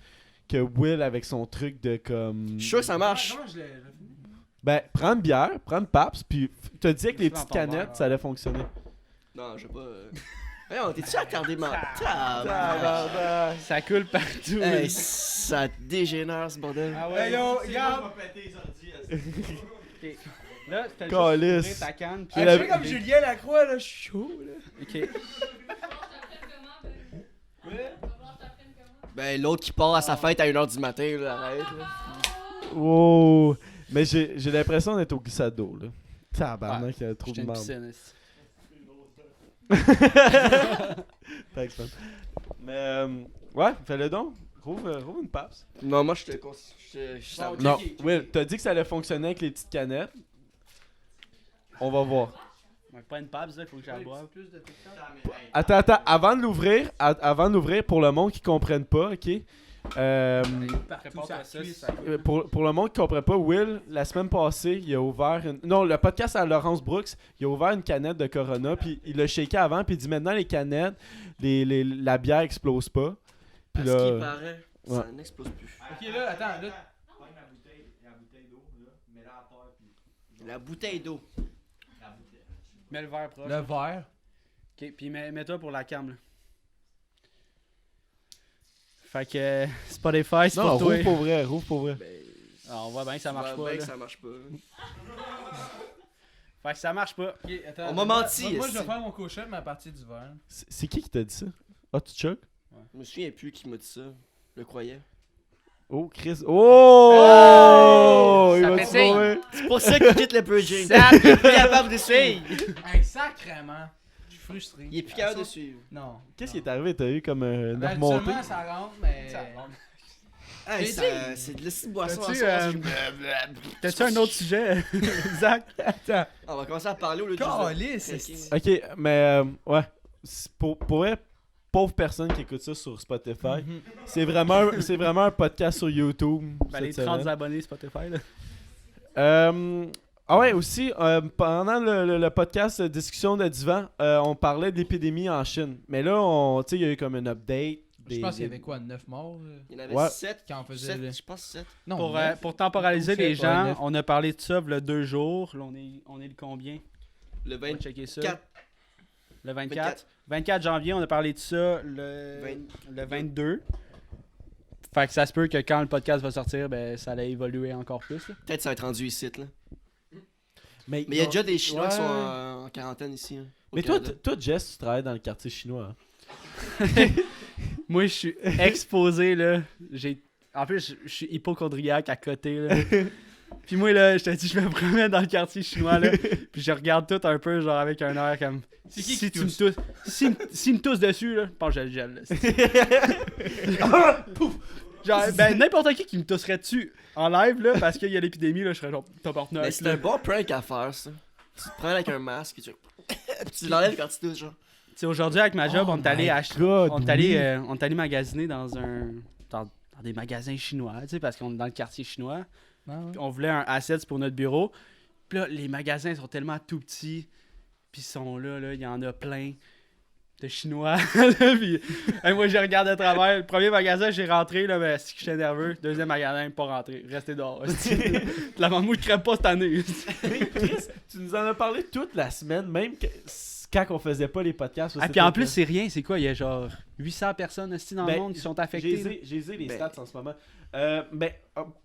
Que Will avec son truc de comme. Je suis sûr que ça marche. Comment je l'ai. Ben, prends une bière, prends une Paps, puis te dis que les Dans petites ton canettes, verre. ça allait fonctionner. Non, je vais pas. Voyons, t'es-tu attardé, man? Ça coule partout. Hey, ça dégénère ce bordel. Ah Hey ouais. yo, regarde! Là, c'était juste Calice. ouvrir ta canne. puis- J'ai Hey, la- je fais comme Julien Lacroix, là, je suis chaud, là. Ok. Ben, l'autre qui part à sa fête à 1h du matin, là, arrête, là. Wow! Mais j'ai l'impression d'être au glissade d'eau, là. Tabarnak, il y a trop J'étais de une monde. piscine ici. Thanks, man. Mais, ouais, fais-le donc. Rouvre une Paps. Non, moi, je te. Bon, Non, ok. Will, t'as dit que ça allait fonctionner avec les petites canettes. On va voir. Ouais, pas une pabs, là, faut que j'en boive. Plus de TikTok. Attends, avant de l'ouvrir, pour le monde qui comprenne pas, ok? Partout, Prépare ça ta sauce. cuisse. Pour le monde qui comprend pas, Will, la semaine passée, il a ouvert une... Non, le podcast à Laurence Brooks, il a ouvert une canette de Corona, puis il l'a shaké avant, puis il dit maintenant les canettes, la bière explose pas. Puis À ce qui là... paraît, ouais. ça n'explose plus. Ok, là, attends, là. La bouteille d'eau. Mets le verre proche. Le verre. Ok, puis mets-toi pour la cam, là. Fait que Spotify, c'est Non, pour toi. rouvre pour vrai. Ah, on voit bien que ça marche Ouais, pas. ben Là. que ça marche pas. Fait que ça marche pas. Ok, attends. On m'a menti, Moi, je esti. vais faire mon cochon, mais à partir du verre. C'est qui t'a dit ça? Ah, tu choques? Je me souviens plus qui m'a dit ça. Je le croyais. Oh, Chris. Oh! Il Ça va fait te signe. sauver. C'est pour ça qu'il quitte le purging. Ça Il est plus capable de suivre. Hey, sacrément. Je suis frustré. Il est plus capable de suivre. Non. Qu'est-ce qui est arrivé? T'as eu comme un Ben, remontée? habituellement, ça rentre, mais. Hey, J'ai c'est de la petite boisson T'as-tu, en sauce. T'as-tu un autre sujet, Zach? Attends. On va commencer à parler au lieu de Calice, juste esti. de- Ok, mais ouais. Pour vrai, pauvre personne qui écoute ça sur Spotify, c'est vraiment un podcast sur YouTube. Ben, les cette 30 semaine. abonnés Spotify, là. Ah ouais, aussi, pendant le podcast Discussion de divan, on parlait de l'épidémie en Chine. Mais là, tu sais, il y a eu comme un update. Je pense qu'il y avait quoi, 9 morts Il y en avait Ouais. 7. quand on faisait. le- Je pense 7. Non, Pour temporaliser les Ouais, gens, neuf. on a parlé de ça le 2 jours. Là, on est le combien? Le On va 24. checker ça. 24. Le 24. 24 janvier, on a parlé de ça le 22. Fait que ça se peut que quand le podcast va sortir, ben ça allait évoluer encore plus. Là. Peut-être ça va être rendu ici, là. Mais il y a déjà des Chinois qui sont Ouais. en quarantaine ici. Hein, au Mais toi, Canada. toi, Jess, tu travailles dans le quartier chinois. Hein? Moi, je suis exposé, là. En plus, je suis hypochondriaque à côté, là. Puis moi, là, je te dis, je me promène dans le quartier chinois, là. Puis je regarde tout un peu, genre, avec un air comme... C'est qui si qui tu me tousses... S'il me tousse dessus, là, je pense que je le gèle, là. Pouf! Genre, ben, n'importe qui me tousserait dessus en live, là, parce qu'il y a l'épidémie, là, je serais genre top partenaire. Mais c'est un bon prank à faire, ça. Tu te prends avec un masque et tu l'enlèves quand tu touches, genre. Tu sais, aujourd'hui, avec ma job, Oh on est allé my acheter... God, On est allé magasiner dans des magasins chinois, tu sais, parce qu'on est dans le quartier chinois. Puis on voulait un assets pour notre bureau. Puis là, les magasins sont tellement tout petits. Puis ils sont là, il y en a plein de chinois. Puis moi, je regarde à travers. Le premier magasin, j'ai rentré, là, mais si j'étais nerveux. Deuxième magasin, pas rentré. Restez dehors. La maman, je crève pas cette année. Chris, tu nous en as parlé toute la semaine, même quand on faisait pas les podcasts. Ah, puis en plus, c'est rien. C'est quoi? Il y a genre 800 personnes aussi dans le monde qui sont affectées. là. J'ai les Ben- stats en ce moment. Ben,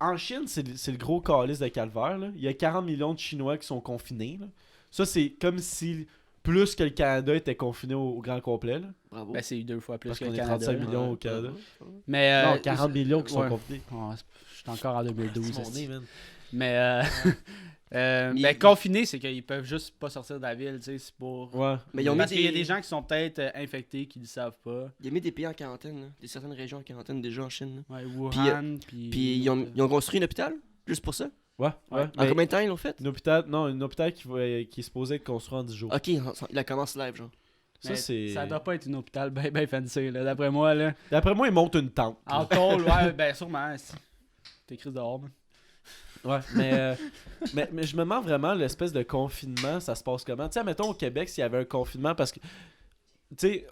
en Chine, c'est le gros calice de calvaire. Là. Il y a 40 millions de Chinois qui sont confinés. Là. Ça, c'est comme si plus que le Canada était confiné au grand complet. Là, Bravo. Ben, c'est 2 fois plus parce que qu'on le est Canada. 35 là. millions au Canada. Mais, Non, 40 millions qui sont ouais. confinés. Oh, je suis encore en 2012. C'est mon esti. nez, man. Mais ben, confinés, c'est qu'ils peuvent juste pas sortir de la ville, tu sais, c'est pour... Ouais. Mais ils ont mis Parce qu'il y a des... des gens qui sont peut-être infectés, qui le savent pas. Ils ont mis des pays en quarantaine, là. Certaines régions en quarantaine déjà en Chine. Là. Ouais, Wuhan, puis... Puis ils ont construit un hôpital, juste pour ça. Ouais. Ouais. ouais. En combien de temps ils l'ont fait? Un hôpital qui est supposé être construit en 10 jours. Ok, il a commencé live, genre. Ça, Mais c'est. ça doit pas être un hôpital ben fancy, là, d'après moi, là. D'après moi, ils montent une tente. là. En tôle, ouais, ben sûrement, si. T'es crise dehors, man. Ouais, mais je me demande vraiment l'espèce de confinement, ça se passe comment? Tu sais, mettons au Québec, s'il y avait un confinement, parce que, tu sais,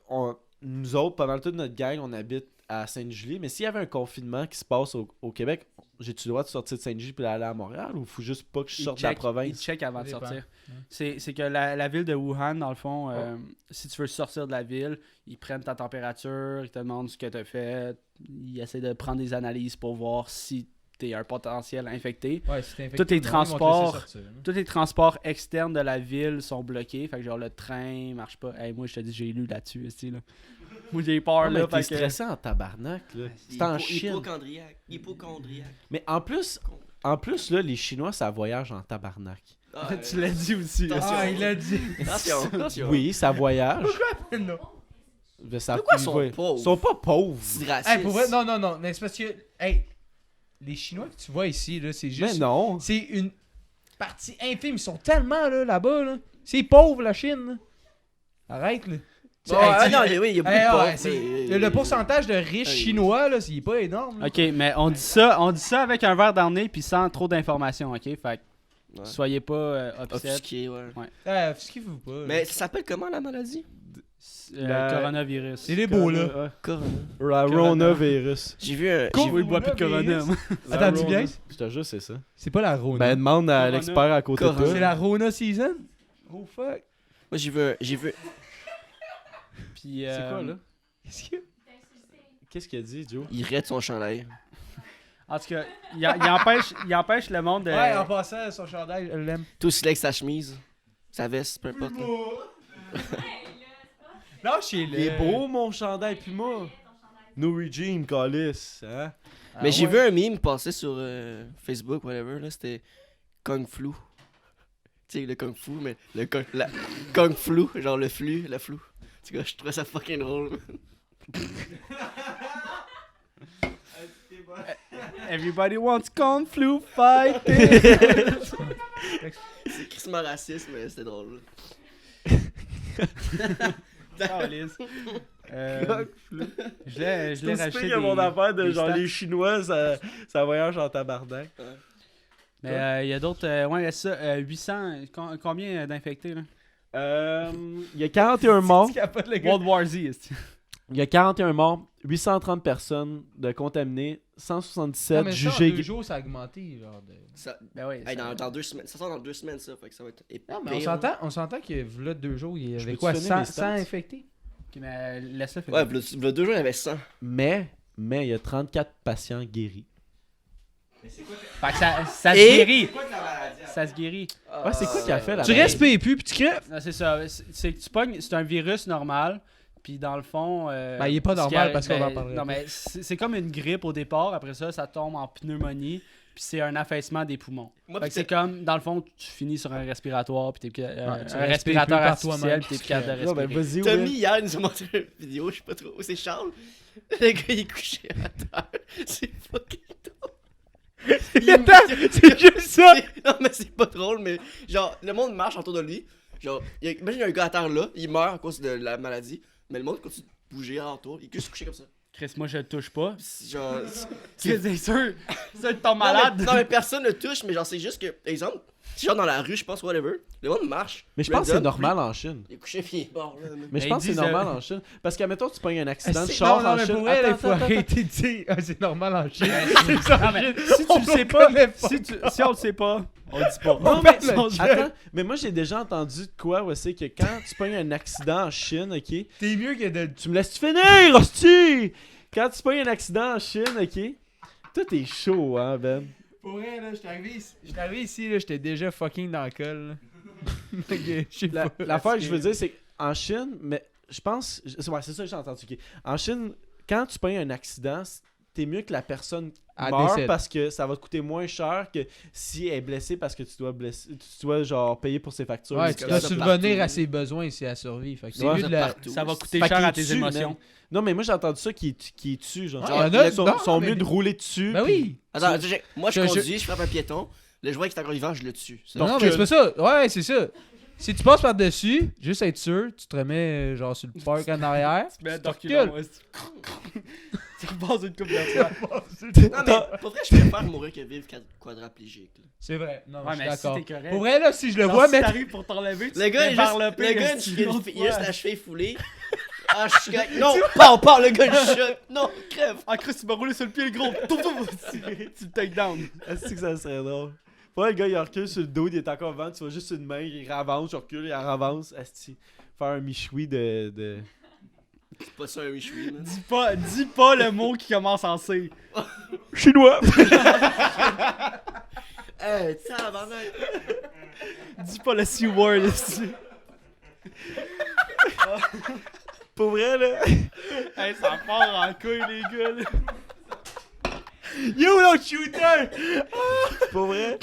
nous autres, pendant toute notre gang, on habite à Sainte-Julie, mais s'il y avait un confinement qui se passe au Québec, j'ai-tu le droit de sortir de Sainte-Julie puis d'aller à Montréal ou faut juste pas que je sorte de la Ils province? checkent avant de Ça dépend. sortir. C'est que la ville de Wuhan, dans le fond, si tu veux sortir de la ville, ils prennent ta température, ils te demandent ce que tu as fait, ils essaient de prendre des analyses pour voir si tu es un potentiel infecté. Ouais, si t'es infecté, Tous les non, ils vont te transports- laisser sortir, là. Tous les transports externes de la ville sont bloqués. Fait que genre le train marche pas. Hey, moi je te dis, j'ai lu là-dessus, esti, là. Moi j'ai peur Ah, mais là. t'es Fait que... stressé en tabarnak, là. C'est en Chine. Hypochondriaque. Mais en plus, là, les Chinois, ça voyage en tabarnak. Ah, tu l'as dit aussi. Attention. Ah, il l'a dit. Attention, attention. Oui, ça voyage. Non. Mais ça, Pourquoi ils sont ouais. pauvres? Ils sont pas pauvres. C'est raciste. Hey, pour vrai, non, mais c'est parce que, hey, les Chinois que tu vois ici, là, c'est Mais juste. non. C'est une partie infime. Ils sont tellement là-bas. Là. C'est pauvre, la Chine. Là. Arrête, là. Bon, Hey, ah, tu- non, oui, il y a beaucoup hey, de ouais, pauvres. c'est- le pourcentage de riches Hey. chinois, là, il est pas énorme. là. Ok, mais on dit ça avec un verre dans le nez puis sans trop d'informations, ok? Fait que Ouais. soyez pas upset. Offusqué, ouais. Excusez-vous pas. là. Mais ça s'appelle comment la maladie? La- Coronavirus. C'est les beaux, là. Ouais. Corona. La Rona-virus. J'ai vu un. J'ai voulu boire plus de Corona. moi. Attends, dis bien. Je te jure, c'est ça. C'est pas la Rona. Ben, demande à Corona. l'expert à côté de Corona. toi. c'est la Rona season? Oh fuck. Moi, j'ai vu. Puis, C'est quoi, là? Qu'est-ce que. Qu'est-ce qu'il a dit, Joe? Il raide son chandail. En tout cas, il empêche le monde de. Ouais, en passant, son chandail, je l'aime. Tout aussi avec sa chemise, sa veste, peu importe. là. Non, chez le. Il est beau, mon chandail Puma. No regime, calice. Hein? Mais j'ai vu un meme passer sur Facebook, whatever, là, c'était Kung Flu. Tu sais, le Kung Fu, mais le Kung Flu, genre le flux, la flou. En tout cas, je trouvais ça fucking drôle. Everybody wants Kung Flu fight. C'est crissement raciste, mais c'était drôle. Calisse. Je l'ai racheté. à mon affaire de des genre stats. les Chinois, ça voyage en tabarnak. Mais il y a d'autres. Ouais, il y a ça. 800. Combien d'infectés, là? Il y a 41 morts. Capote, le gars. World War Z, est-ce que- Il y a 41 morts, 830 personnes de contaminés, 177 Non, mais ça, en jugés. 2 jours, ça a augmenté. Genre de... Ça, Ben oui. hey, dans 2 semaines, ça sort dans 2 semaines, ça, fait que ça va être Non, mais on s'entend que là, 2 jours, il y Je avait peux-tu quoi, donner 100, mes stats? 100 infectés? Ok, mais laisse-le faire. Ouais, v'là 2 jours, il y avait 100. Mais il y a 34 patients guéris. Fait que ça se Et- guérit. Ça se guérit. Ouais, c'est quoi qui a fait la Tu respires plus puis tu crèves. Non, c'est ça. C'est que tu pognes, c'est un virus normal. Puis dans le fond. Ben, il est pas ce qui normal arrive- parce qu'on ben, en parlerait Non, pas. mais c'est comme une grippe au départ. Après ça tombe en pneumonie. Puis c'est un affaissement des poumons. Moi, Fait que c'est comme, dans le fond, tu finis sur un respiratoire. Puis tu un respires respirateur plus par artificiel. toi-même. Puis t'es plus capable de Non, ben respirer. vas-y, Tommy, Will. hier, il nous a montré une vidéo, je sais pas trop. C'est Charles. Le gars, il est couché à terre. C'est fucking drôle. C'est juste ça. Non, mais c'est pas drôle, mais genre, le monde marche autour de lui. Genre, imagine, il y a un gars à terre là, il meurt à cause de la maladie, mais le monde continue de bouger autour, il est juste couché comme ça. Chris, moi, je le touche pas. Puis genre, C'est sûr. Ça, tu tombes Non, mais- malade. Non, mais personne ne touche, mais genre, c'est juste que, exemple, si genre dans la rue, je pense, whatever, le monde marche. Mais je pense que c'est random, normal en Chine. Il est couché, puis il est mort là. Mais je ils pense que c'est disent, normal en Chine. Parce que, mettons, tu pognes un accident de Non, char non, en mais Chine. pour elle, il faut Attends. arrêter de dire c'est normal en Chine. Non, mais si tu le sais pas, si on le sait pas, on le dit pas. Non, fait mais, le attends, mais moi j'ai déjà entendu de quoi, ouais, c'est que quand tu pognes un accident en Chine, ok, T'es mieux que de. tu me laisses finir, hostie! Quand tu pognes un accident en Chine, ok, tout est chaud, hein, Ben? Pour vrai, là, j'étais arrivé ici, là, j'étais déjà fucking dans le col. Là. Ok, je sais pas. L'affaire que je veux dire, c'est qu'en Chine, mais je pense, ouais, c'est ça que j'ai entendu, ok. En Chine, quand tu pognes un accident, t'es mieux que la personne Elle meurt décède. parce que ça va te coûter moins cher que si elle est blessée parce que tu dois genre payer pour ses factures. Ouais, Parce tu que dois ça- subvenir à ses besoins si elle survit. Fait que c'est Ouais, mieux ça de la. partout. Ça va coûter Fait cher qu'il à tes tue, émotions. man. Non, mais moi j'ai entendu ça qui tue, genre. Ouais, Genre, y en a- ils sont, non, sont mais- mieux de rouler dessus. Ben puis- oui! Attends, moi je Je- conduis, je frappe un piéton, là je vois qu'il est encore vivant, je le tue. C'est- Non, mais c'est pas ça. Ouais, c'est ça. Si tu passes par-dessus, juste être sûr, tu te remets genre sur le parc en arrière. Tu mets tu te recules. recules. Tu repasses une coupe de fois. Non, mais pour vrai, je préfère mourir que vivre quadriplégique. là. C'est vrai. Non, Ouais, je suis mais si d'accord. t'es correct. Pour vrai, là, si je le Genre, vois si mettre. t'arrives pour t'enlever, tu Le gars, te il fais a juste, varloper, le gars, esti, il a une autre il a juste fois. la cheville foulée. Ah, je suis correct. Non, pas, le gars, je choque. Non, crève. Ah, Chris, tu m'as roulé sur le pied, le gros. Toum, toum, tu le take down. Est-ce que ça serait drôle? Ouais, le gars, il recule sur le dos, il est encore vent, tu vois juste une main, il avance, il recule, il avance. Asti. Faire un michoui de... C'est pas ça un Wichoui, man. Dis pas le mot qui commence en C. Chinois! Tabarnak. Dis pas le C-word ici. Pour vrai, là. Hey, ça part en couille, les gars. là. You don't shooter! Pour vrai.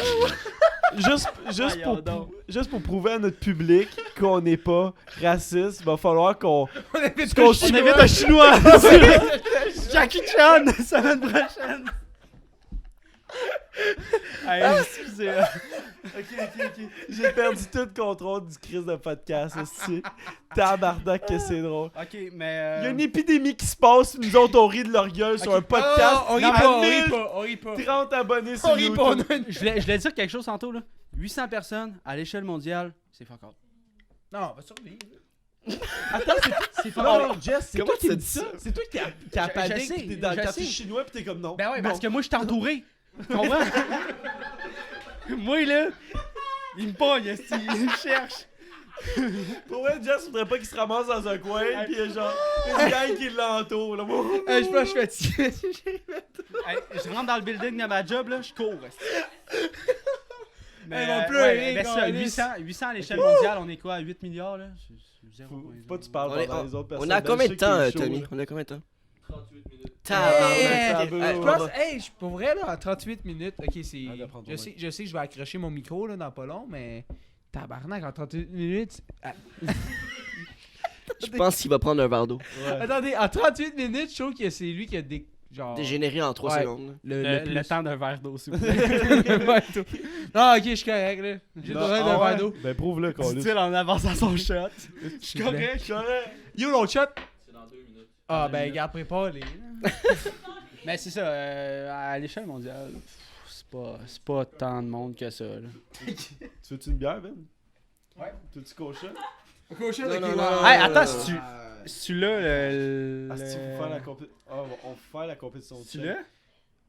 Voyons donc. Juste pour prouver à notre public qu'on n'est pas raciste, il va falloir qu'on On avait qu'on On invite un chinois. Jackie Chan, semaine prochaine. Hey, excusez. Ok. J'ai perdu tout le contrôle du crise de podcast, aussi. Tabarnak que c'est drôle. Ok, mais. Il y a une épidémie qui se passe, nous autres on rit de leur gueule sur un podcast. on rit à pas, on rit 1030 pas, on rit pas. abonnés On sur rit pas, on YouTube. a une- Je voulais dire quelque chose tantôt, là. 800 personnes à l'échelle mondiale, c'est fuck all. Non, on va survivre. Attends, c'est fuck Non, all. non, Jess, c'est Comment toi qui tu me dis dis ça. ça? C'est toi qui a Je paniqué, sais, pis t'es dans le je quartier sais. chinois pis t'es comme non. Ben ouais, parce non. que moi, je suis entouré. Tu comprends? Moi, là, il me pogne, esti, il me cherche. Pour vrai, Jess voudrait pas qu'il se ramasse dans un coin pis il y a genre une gang qui l'entoure. Là. Je pense que je suis fatigué. Hey, je rentre dans le building de ma job, là, je cours, esti. Ils vont pleurer, ben ça, câlisse. 800 à l'échelle mondiale, on est quoi, à 8 milliards, là? C'est zéro, Faut ouais, pas que tu zéro. parles On est- pendant les autres personnes. On a Ben, combien je de sais temps, que t'es chaud, Tommy? là. On a combien de temps? 38 minutes. Tabarnak. Ouais, Je on va- pense, pour vrai, là, en 38 minutes, ok, c'est. Arrête de prendre ton Je sais que je vais accrocher mon micro, là, dans pas long, mais. Tabarnak, en 38 minutes. Je pense qu'il va prendre un verre d'eau. Attendez, en 38 minutes, je trouve que c'est lui qui a genre. Dégénéré en 3 Ouais. secondes. Le temps d'un verre d'eau, s'il vous plaît. Ouais, tout. Non, ok, je suis correct, là. J'ai le Non, droit ah d'un ouais? verre d'eau. Ben prouve-le, qu'on Dit-il en avance à son shot. Je suis correct. Je suis correct. Yo, l'autre shot. C'est dans 2 minutes. Ah, ben, garde, prépare-les. Mais c'est ça, à l'échelle mondiale, c'est pas tant de monde que ça, là. Tu veux-tu une bière, Ben? Ouais. Tu veux-tu qu'on shot? Cochon, Non, ok, non, ouais. non. Hey, attends, si tu l'as, Ah, si tu veux faire la compétition. Ah, on va faire la compétition de Tu chug. l'as?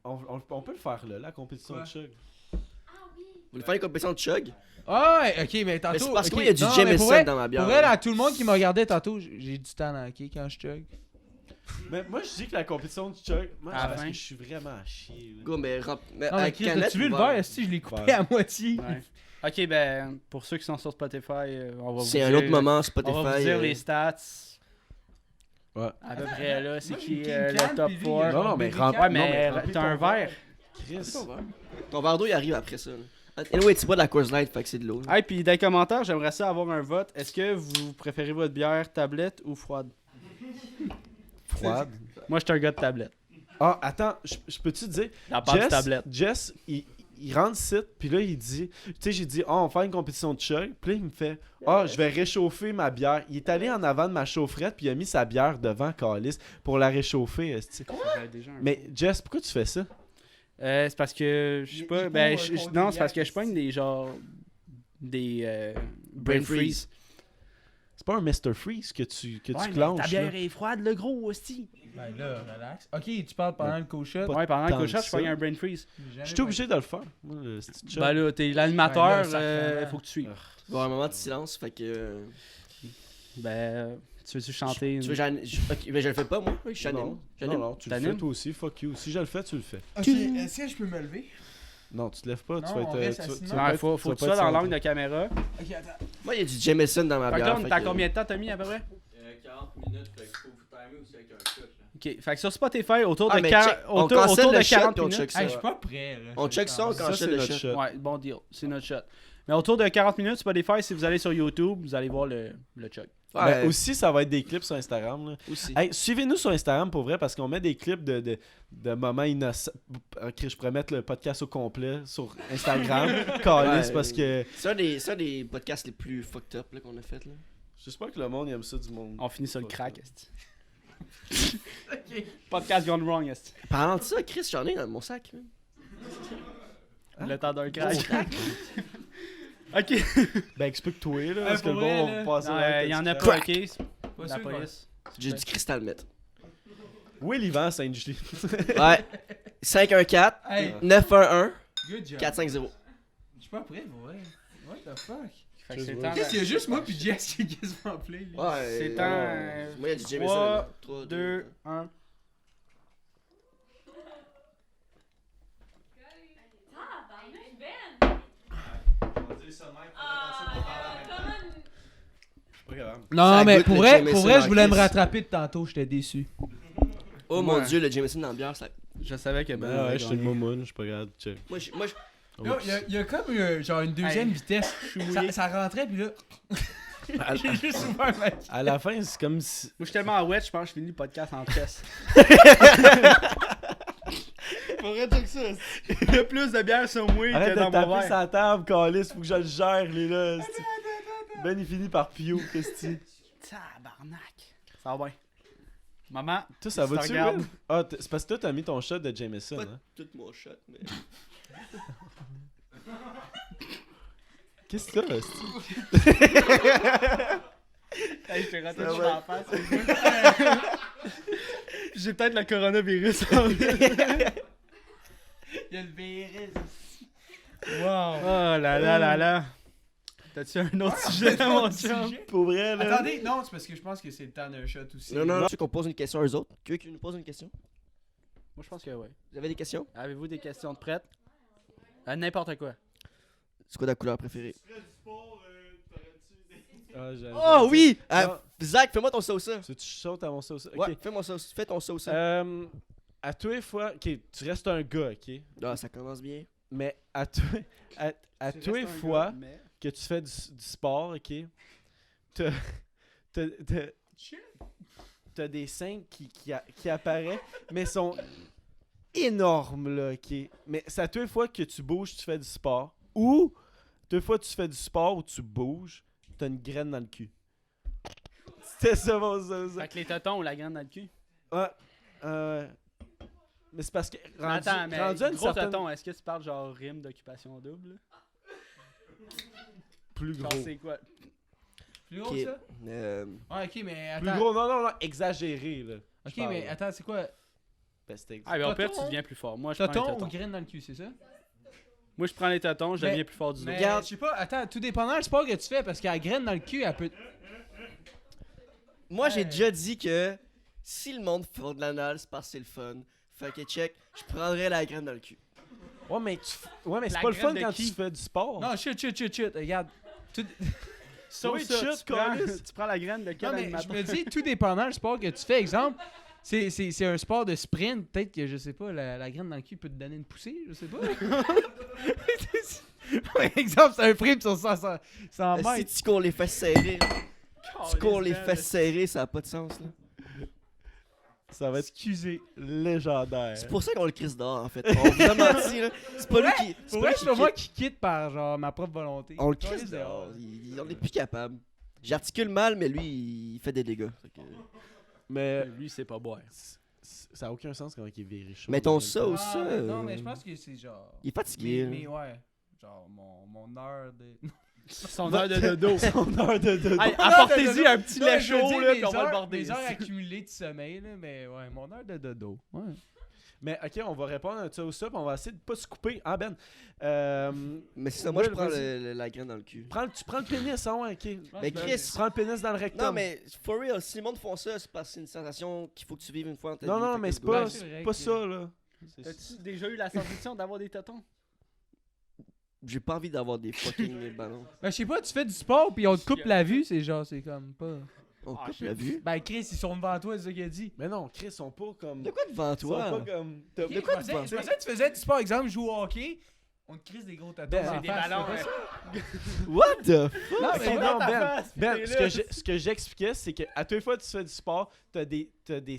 On peut le faire là, la compétition Ouais. de chug. Ah oui. Vous voulez faire une compétition de chug? Ah, ouais, ok, mais tantôt. Mais c'est parce que ok, moi, il y a du non, mais pour Jameson vrai- dans ma bière. Pour vrai, là, tout le monde qui me regardait tantôt, j'ai du temps dans le hockey quand je chug. Mais moi, je dis que la compétition du chug, moi, À c'est la parce fin. que je suis vraiment à chier. là. Go, mais Non, mais avec Chris, canette t'as-tu vu le ouverte. verre? Si je l'ai coupé Ouais. à moitié. Ouais. Ok, ben, pour ceux qui sont sur Spotify, on va vous C'est dire... un autre moment, On va Spotify. vous dire les stats. Ouais. À peu près là, c'est Moi, j'ai qui une le canne, top puis lui, 4. il a Non, non, mais Baby remplis. Ouais, Can. mais remplis t'as un ton verre. Chris. Ton verre d'eau, il arrive après ça. Là. Anyway, tu bois de la Coors Light, fait que c'est de l'eau. là. Hey, puis dans les commentaires, j'aimerais ça avoir un vote. Est-ce que vous préférez votre bière tablette ou froide? Froide. Moi, je suis un gars de tablette. Ah, attends, je peux-tu te dire? La part de tablette. Jess, il rentre site, puis là, il dit... Tu sais, j'ai dit, on va faire une compétition de chug. Puis là, il me fait, je vais réchauffer ma bière. Il est allé en avant de ma chaufferette, puis il a mis sa bière devant Calice pour la réchauffer. esti. Mais Jess, pourquoi tu fais ça? C'est parce que je sais pas. Ben, non, c'est parce que je pogne des genre. Des. Brain freeze. C'est pas un Mr. Freeze que tu Ouais, mais clenches, ta là. bière est froide, le gros, hostie. Ben là, relax. Ok, tu parles pendant le co-shot. Ouais, pendant tant le cochon, que je ça. pogne un brain freeze. Je suis obligé de le faire. Moi, le petit chug. Ben là, t'es l'animateur, Ben là, ça faut que tu suives. Il va y avoir un moment de silence, fait que. Ben, tu veux-tu chanter Tu veux, ok, mais je le fais pas, moi. Oui, je non, t'anime. non, J'anime. non, tu le T'animes? fais toi aussi, fuck you. Si je le fais, tu le fais. Ok, est-ce que je peux me lever? Non, tu te lèves pas, tu Non, vas on être... reste tu- assis, tu non? vas Ouais, pas faut être- que tu vas sois pas dans être l'angle centré. de caméra. Ok, attends. Moi, il y a du Jameson dans ma Fait que bière. là, t'as combien de temps, Tommy, à peu près? 40 minutes, fait qu'il faut vous timer aussi avec un shot. Là. Ok, fait que sur Spotify, autour Ah, de, mais quar- check, on autour, cancelle autour le de shot, 40 puis on minutes. check ça. Hey, je suis pas prêt, là. On check ça, on Ça, cancelle c'est le notre shot. shot. Ouais, bon deal, c'est notre shot. Mais autour de 40 minutes, Spotify, si vous allez sur YouTube, vous allez voir le chug. Ben, Ouais, aussi, ça va être des clips sur Instagram. Là. aussi. Hey, suivez-nous sur Instagram pour vrai parce qu'on met des clips de moments innocents. Ok, je pourrais mettre le podcast au complet sur Instagram. Calice, Ouais. parce que C'est un des podcasts les plus fucked up là, qu'on a fait. Là. j'espère que le monde aime ça du monde. On finit sur le crack, esti. Podcast gone wrong, esti. Parlant de ça, Chris, j'en ai dans mon sac. man. Le temps d'un crack. Ok. Ben explique-toi là, parce que le pour monde vrai, va passer Non, là. il y en a Crack. pas, ok? Pas La sûr, police. J'ai du cristal meth. Où est l'Ivan Saint-Julie? Ouais. 514 Hey, 911 good job. 450. Je suis pas prêt, ouais. What the fuck? Fait que c'est le temps. Qu'est-ce qu'il y a juste moi puis Jess qui est quasiment play, là? Ouais. C'est temps. Moi, il y a du Jameson. 3, là. 3, 2, 1. Tabarnak, Ben! Non, Ça mais goûte pour le vrai, Jameson pour vrai, je en voulais me crise. rattraper de tantôt, j'étais déçu. Oh mon Ouais. dieu, le Jameson dans la bière, ça. Je savais que Ben. Ben ouais, avait je suis une gagné. momoune, je suis pas grave. Check. Moi, Là, il y a comme genre une deuxième Hey. vitesse. Ça rentrait, puis là. À, J'ai juste ouvert ma. à la fin, c'est comme si. Moi, je suis tellement wet, je pense que je finis le podcast en chess. Faudrait dire que ça. Il y a plus de bière sur moi Arrête que de dans mon taper verre. sa table, Calice, faut que je le gère, les là. esti. Ben, il finit par Pio, qu'est-ce que Tabarnak. Ça va bien. Maman, Toi, ça Tu te va-tu, regardes. Will? Ah, c'est parce que toi, t'as mis ton shot de Jameson, pas hein? tout mon shot, mais. Qu'est-ce que t'as, esti? hey, je t'ai raté Ça le va. en face. J'ai peut-être le coronavirus en Il y a le virus. Wow. Oh là là là là. T'as-tu un autre sujet, mon chum? Pour vrai, là. Attendez, non, c'est parce que je pense que c'est le temps d'un shot aussi. Non, non, tu veux qu'on pose une question à eux autres? Tu veux qu'ils nous posent une question? Moi, je pense que oui. Vous avez des questions? Avez-vous des questions de prêtes? N'importe quoi. C'est quoi ta couleur préférée? Ah, j'ai- Oh oui! Non. Zach, fais-moi ton sauce. Tu sautes à mon sauce. Ok. Ouais, fais-moi sauce. Fais ton sauce. À tous les fois. Ok, tu restes un gars, ok? Ah, ça commence bien. Mais à tous les fois que tu fais du sport, ok? T'as des seins qui apparaissent, mais sont énormes, là, ok? Mais c'est à toutes les fois que tu bouges, tu fais du sport. Ou, toutes les fois que tu fais du sport ou tu bouges, t'as une graine dans le cul. C'était ça, mon sauce. Fait que les totons ou la grande dans le cul? Ouais. Mais c'est parce que rendu, Attends, mais rendu à une gros certaine... toton, est-ce que tu parles genre rime d'occupation double? Plus Genre gros. c'est quoi? Plus gros Ok. que ça? Euh, Ouais, ok, mais Plus attends. gros, non, exagéré, là. Ok, Je parle, mais là. attends, c'est quoi? Ben, c'était Ah, ben au pire, Toton? tu deviens plus fort. Moi, je prends les Toton ou totons. graine dans le cul, c'est ça? Moi, je prends les totons, je Mais- deviens plus fort du Mais dos. Regarde. je sais pas, attends, tout dépendant du sport que tu fais, parce qu'à la graine dans le cul, elle peut. Moi, j'ai Ouais. déjà dit que si le monde fait de l'anal, c'est parce que c'est le fun. Fait que check, je prendrais la graine dans le cul. Ouais, mais, c'est La pas le fun graine de quand qui? tu fais du sport. Non, chut. Regarde. Sauf Oui, ça, shit, tu prends, câlisse. tu prends la graine de quel Non, mais je animateur? me dis, tout dépendant du sport que tu fais, exemple, c'est un sport de sprint, peut-être que, je sais pas, la graine dans le cul peut te donner une poussée, je sais pas. Ouais, exemple, c'est un prime sur 100 Si mètres. tu cours les fesses serrées, tu cours les man. fesses serrées, ça a pas de sens, là. Ça va être Excusez. légendaire. C'est pour ça qu'on le crisse dehors, en fait. On vous a menti, là. C'est pas lui qui. Pour vrai, c'est pas moi qui quitte par, genre, ma propre volonté. On le crisse dehors. On est plus capable. J'articule mal, mais lui, il fait des dégâts. Fait que- Mais Lui, c'est pas boire. ça a aucun sens quand il est viré chaud. Mettons ça ou Ah, ça. non, mais je pense que c'est genre... Il est fatigué. Mais ouais, genre, mon heure de... Son heure de dodo. Son heure de dodo. Hey, Non, apportez-y de un petit Non, lait je veux chaud, dire, là, mes puis on va le heures- border. Mes heures accumulées de sommeil, là, mais ouais, mon heure de dodo. Ouais. Mais ok, on va répondre à ça ou ça, puis on va essayer de pas se couper. Ah Ben, Mais c'est ça, moi, je Will, prends vas-y. la graine dans le cul. tu prends le pénis, hein, ouais, ok. Mais Chris, Tu prends le pénis dans le rectum. non, mais for real, si le monde font ça, c'est parce que c'est une sensation qu'il faut que tu vives une fois dans ta vie. Non, Fait mais que c'est let's go. pas, Ouais, c'est vrai c'est pas que- ça, là. T'as-tu déjà eu la sensation d'avoir des tétons? J'ai pas envie d'avoir des fucking ballons. Ben, je sais pas, tu fais du sport puis on te coupe la vue, c'est genre, c'est comme pas. On Ah, coupe shit. la vue. Ben, Chris, ils sont devant toi, c'est ça qu'il a dit. Mais non, Chris, ils sont pas comme. De quoi devant Ils sont toi? pas comme. De quoi je tu penses? pensais que tu faisais du sport, exemple, joue au hockey, on te crisse des gros tatous. Ben, dans c'est la des face, ballons, c'est pas hein. ça? What the fuck? Non, Ok, mais non, ta Ben, face, Ben, t'es ce là. que j'expliquais, c'est que à toutes les fois que tu fais du sport, t'as des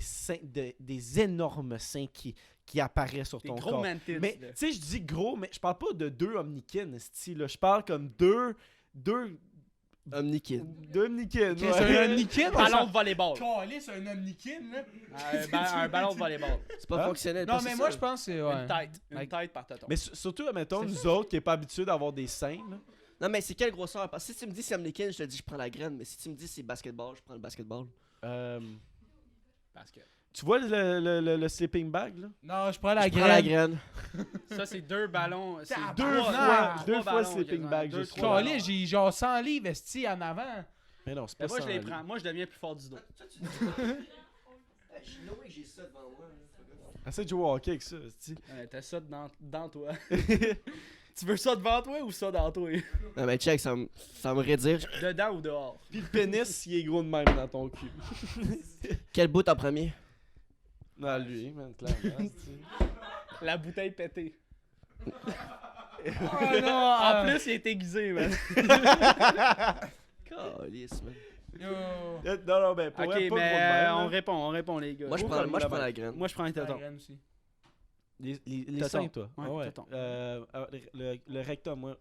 seins, des énormes seins qui apparaissent sur Des ton gros corps. mantis, Mais là. tu sais, je dis gros, mais je parle pas de 2 omnikins, esti, là. Je parle comme deux Omnikid. omnikins. Chris, un omnikin, on Ballon s'en de volleyball. calisse, un omnikin, là. Un ballon de volleyball. C'est pas Hein? fonctionnel. Non, pas mais c'est moi, ça. je pense que c'est. Ouais. Une tête par téton. Mais surtout, mettons, nous autres qui n'est pas habitués d'avoir des seins, là. Non, mais c'est quelle grosseur? Parce que si tu me dis c'est Omnikin, je te dis je prends la graine. Mais si tu me dis c'est basketball, je prends le basketball. Parce que Tu vois le sleeping bag, là? Non, je prends la Je prends la graine. graine. ça, c'est 2 ballons. C'est Tabarnak! Deux fois ballons, sleeping quasiment. bag, Deux, juste trois Calais, ballons. j'ai genre 100 livres esti en avant. Mais non, c'est Mais pas moi, ça. je les prends. Moi, je deviens plus fort du dos. J'ai ça devant moi. Essaye de jouer au hockey avec ça, esti. T'as ça dans toi. Tu veux ça devant toi ou ça dans toi? Non, mais check, ça me redire. Dedans ou dehors? Puis le pénis, il est gros de même dans ton cul. Quel bout en premier? Non, lui, man, clairement. esti. La bouteille pétée. Oh non! En plus, il est aiguisé, man. Calice, man. Non, ben, pour Ok, vrai, pas mais gros de même, on là. répond, les gars. Moi, je Ou prends comme la la graine. Moi, je prends les tétons. Les Téton. seins, toi. Ouais, Ah ouais. téton. Le rectum, moi.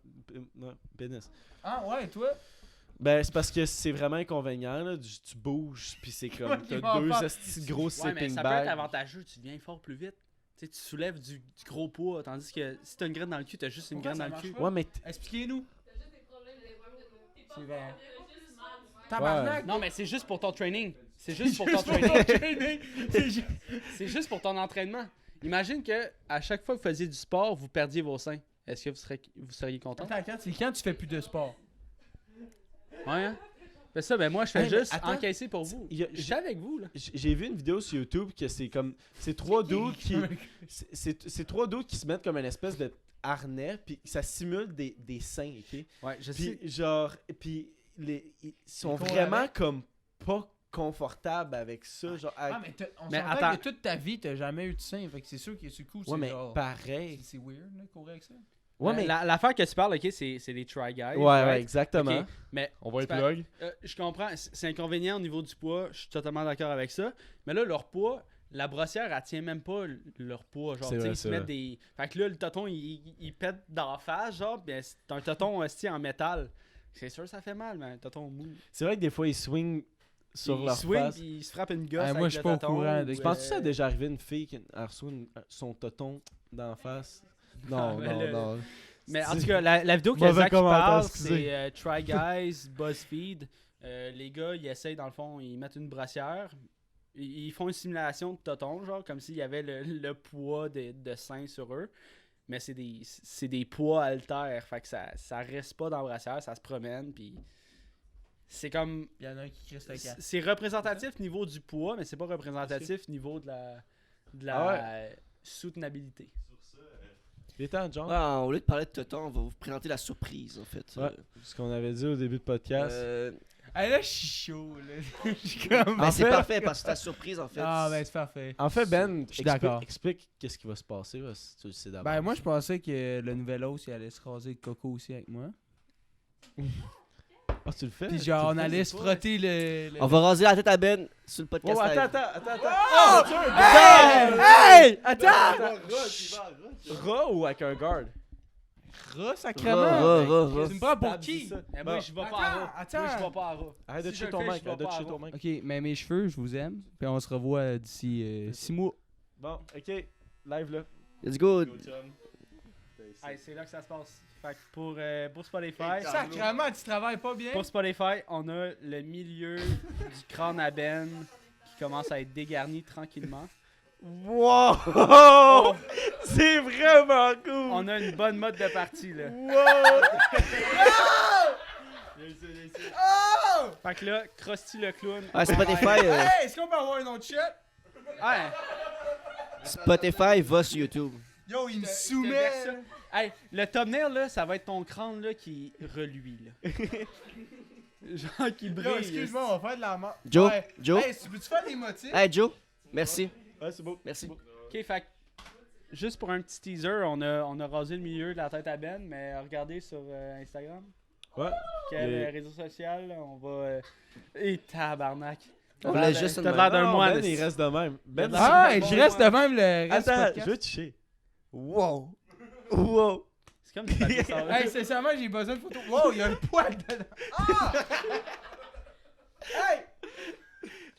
Non, pénis. Ah ouais, toi? Ben, c'est parce que c'est vraiment inconvénient, là. Tu bouges, puis c'est comme. Ok, T'as bon, deux enfin. esti de gros Ouais, mais sleeping ça peut être bags. avantageux, tu deviens fort plus vite. Tu sais, tu soulèves du gros poids, tandis que si t'as une graine dans le cul, t'as juste une Pourquoi graine ça dans le marche cul. pas? Ouais, mais. Expliquez-nous. C'est vrai. Tabarnak! Non, mais c'est juste pour ton training. C'est juste pour ton training. C'est juste pour ton entraînement. Imagine que à chaque fois que vous faisiez du sport, vous perdiez vos seins. Est-ce que vous seriez content? Attends, c'est quand tu fais plus de sport? Ouais, hein? Fais ça, ben moi je fais Hey, mais juste attends. encaisser pour vous. Il y a- Je suis avec vous, là. J'ai vu une vidéo sur YouTube que c'est comme. C'est trois dudes qui. C'est trois dudes qui se mettent comme une espèce de harnais, puis ça simule des seins, ok? Ouais, je Puis sais. genre. Puis ils sont Ils courent vraiment avec. comme pas confortables avec ça. Genre, Ah, mais on Mais s'entend attends. que toute ta vie, t'as jamais eu de sein. Fait que c'est sûr que sur le coup, ouais, c'est mais genre... pareil. C'est weird, là, courir avec ça. Ouais, mais. L'affaire que tu parles, ok, c'est les try guys. Ouais, right? ouais, exactement. Ok, mais On va c'est plug. je comprends, c'est inconvénient au niveau du poids, je suis totalement d'accord avec ça. Mais là, leur poids, la brossière, elle tient même pas leur poids. Genre, C'est tu sais, vrai, ils se c'est mettent vrai. des. Fait que là, le tonton, il pète d'en face, genre, bien, c'est un tonton en métal. C'est sûr, ça fait mal, mais un tonton mou. C'est vrai que des fois, ils swingent sur il leur swing, face. puis il se frappe une gosse. Ah, moi, avec je suis le pas au tonton, courant de ou, Tu penses que ça a déjà arrivé une fille qui a reçu son tonton d'en face? Non, mais non, là- non. Mais en tout cas, la vidéo que Mauvais Zach commentaire, parle, excusez. c'est Try Guys, BuzzFeed. Les gars, ils essayent, dans le fond, ils mettent une brassière. Ils font une simulation de tonton, genre, comme s'il y avait le poids de seins sur eux. Mais c'est des poids haltères. Fait que ça reste pas dans la brassière, ça se promène. Puis c'est comme. Il y en a un qui crisse le casque. C'est représentatif niveau du poids, mais c'est pas représentatif niveau de la soutenabilité. Il est temps, John. Ah, au lieu de parler de Toton, on va vous présenter la surprise, en fait. Ouais. Ce qu'on avait dit au début de podcast. Ah là, je suis chaud, là. Je suis comme... Mais En c'est fait- parfait parce que ta surprise, en fait. Ah, ben c'est parfait. En fait, Ben, Je suis d'accord. explique qu'est-ce qui va se passer, là, si tu le sais d'abord. Ben moi, je pensais que le nouvel os, il allait se raser le coco aussi avec moi. Ah, tu le fais? Puis Tu genre, le on fais, allait c'est se pas- frotter le... On va raser la tête à Ben sur le podcast. Oh, live. attends. Hey! Attends! Rat ou avec un guard? Rat, sacrément! Ra. Tu me prends pour Stab, qui? dis ça. Mais moi, Bon. je vais pas Attends, à rat. attends. Moi, je vais pas à rat. Arrête de Si toucher je ton le fais, mic, je vais arrête de pas toucher à ton rat. mic. Ok, mais mes cheveux, je vous aime. Puis on se revoit d'ici 6 mois. Bon, ok, live là. Let's go. Hey, c'est là que ça se passe. Fait que pour Spotify, Sacrément, tu travailles pas bien? pour Spotify, on a le milieu du crâne à Ben qui commence à être dégarni tranquillement. Wow! C'est vraiment cool! On a une bonne mode de partie là. Fait que là, Krusty le clown. Ah, Spotify, Hey, est-ce qu'on peut avoir un autre shot? Ouais. Spotify va sur YouTube. Yo, il me verse soumet! ça. Hey, le thumbnail là, ça va être ton crâne là qui reluit là. Genre qui brille. Yo, excuse-moi, on va faire de la mort. Joe, Joe. Hey, tu peux-tu faire des motifs? Hey, Joe. Merci. Ouais, c'est beau. Merci. Ok, fait que, juste pour un petit teaser, on a rasé le milieu de la tête à Ben, mais regardez sur Instagram. Ouais. Quel Les- réseau social, là, on va. Et tabarnak. On laisse juste T'as une l'air d'un Non, moine. Ben, il reste de même. Ben, Ben, Ah, c'est je bon, reste ouais. de même le reste du attends, podcast. je veux toucher. Wow. Wow. C'est comme du papier sans Hey, sincèrement, j'ai besoin de photos. Wow, il y a un poil dedans. Ah! Hey!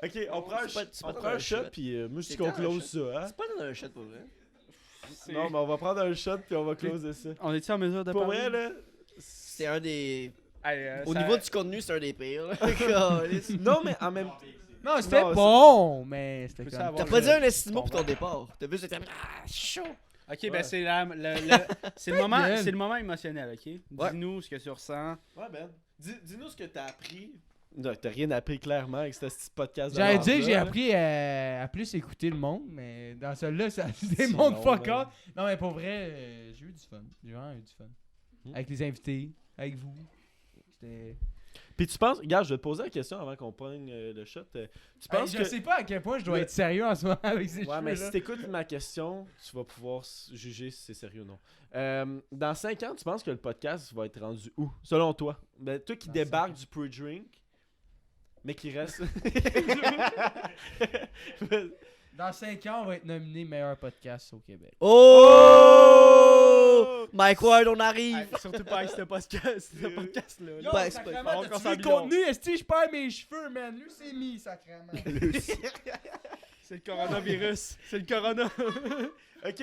Ok, on prend un, C'est pas- c'est on pas prend dans un un shot, shot. puis moi je dis C'est qu'on quand un close ça, hein? C'est pas dans un shot pour vrai. Non, mais on va prendre un shot, puis on va closer ça. On est-tu en mesure de Pour parler? vrai, là. C'est un des. Hey, Au ça- niveau du contenu, c'est un des pires. là. Calisse. Non, mais en même temps. Non, c'était Non, bon, mais c'était Peux-tu comme... avoir T'as pas le- dit un estime pour ton départ. T'as vu, c'était. Ah, chaud. Ok, Ouais. ben c'est c'est le moment, gueule. c'est le moment émotionnel, ok? Ouais. Dis-nous ce que tu ressens. Ouais, Ben. Dis-nous ce que t'as appris. Non, t'as rien appris clairement avec ce petit podcast. de J'allais dire que merde-là, j'ai là. appris à plus écouter le monde, mais dans celui-là, ça C'est démontre long, fuck là. all. Non, mais pour vrai, j'ai eu du fun. J'ai vraiment eu du fun. Avec les invités, avec vous. C'était... Puis tu penses, regarde, je vais te poser la question avant qu'on prenne le shot. Tu penses je que. sais pas à quel point je dois Le- être sérieux en ce moment avec ces Ouais, cheveux mais là. si t'écoutes ma question, tu vas pouvoir juger si c'est sérieux ou non. Dans 5 ans, tu penses que le podcast va être rendu où, selon toi? Ben, toi qui Dans débarques du pre-drink, mais qui reste... Dans 5 ans, on va être nominé meilleur podcast au Québec. Oh! Mike Ward, on arrive. Hey, surtout pas avec ce podcast, là. Yo, Ben, c'est sacrément, pas- t'as-tu on vu s'en le bidon. contenu? Est-ce que je perds mes cheveux, man? Leucémie, sacrément. C'est le coronavirus. C'est le corona. Ok.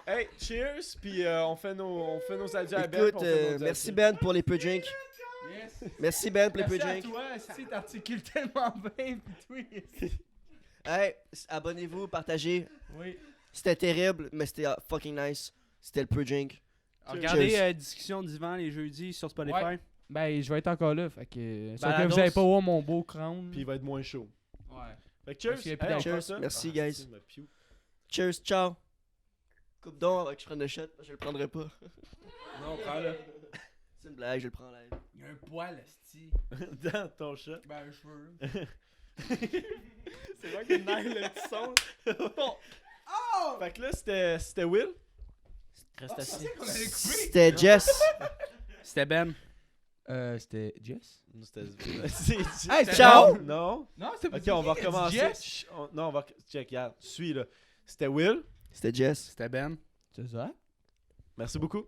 Hey, cheers, puis on fait nos adieux à Ben. puis Écoute, on fait nos merci adieux. Ben pour les peu drinks. Yes. Merci Ben pour les peu Merci à drinks. toi, si t'articules tellement bien, pis oui. Hey, abonnez-vous, partagez. Oui. C'était terrible, mais c'était fucking nice. C'était le peu drink. Regardez Cheers. Discussion d'Ivan les jeudis sur Spotify. Ouais. Ben, je vais être encore là, fait que... Sauf que Balados. vous allez pas voir mon beau crâne. Puis il va être moins chaud. Ouais. Fait que cheers. Parce qu'il y a plus Hey, on d'alcool. fait ça? Merci, Ah, guys. c'est ma piou. Cheers, ciao. Coupe donc avant que je prenne le shot, je le prendrai pas. Non, prends-le. C'est une blague, je le prends live. Il y a un poil, esti. Dans ton shot. Ben, un cheveu. C'est vrai qu'il naille le petit son. Fait que là, c'était Will. Reste Ah, assis. c'est qu'on allait couper. C'était Jess. C'était Ben. C'était Jess? Non, c'était... Hey, Ciao. Non. Non, c'était pas Ok, on va qui qui a dit recommencer. Jess? Chut, non, on va... Check, regarde. Suis, là. C'était Will. C'était Jess. C'était Ben. C'est ça? Merci beaucoup.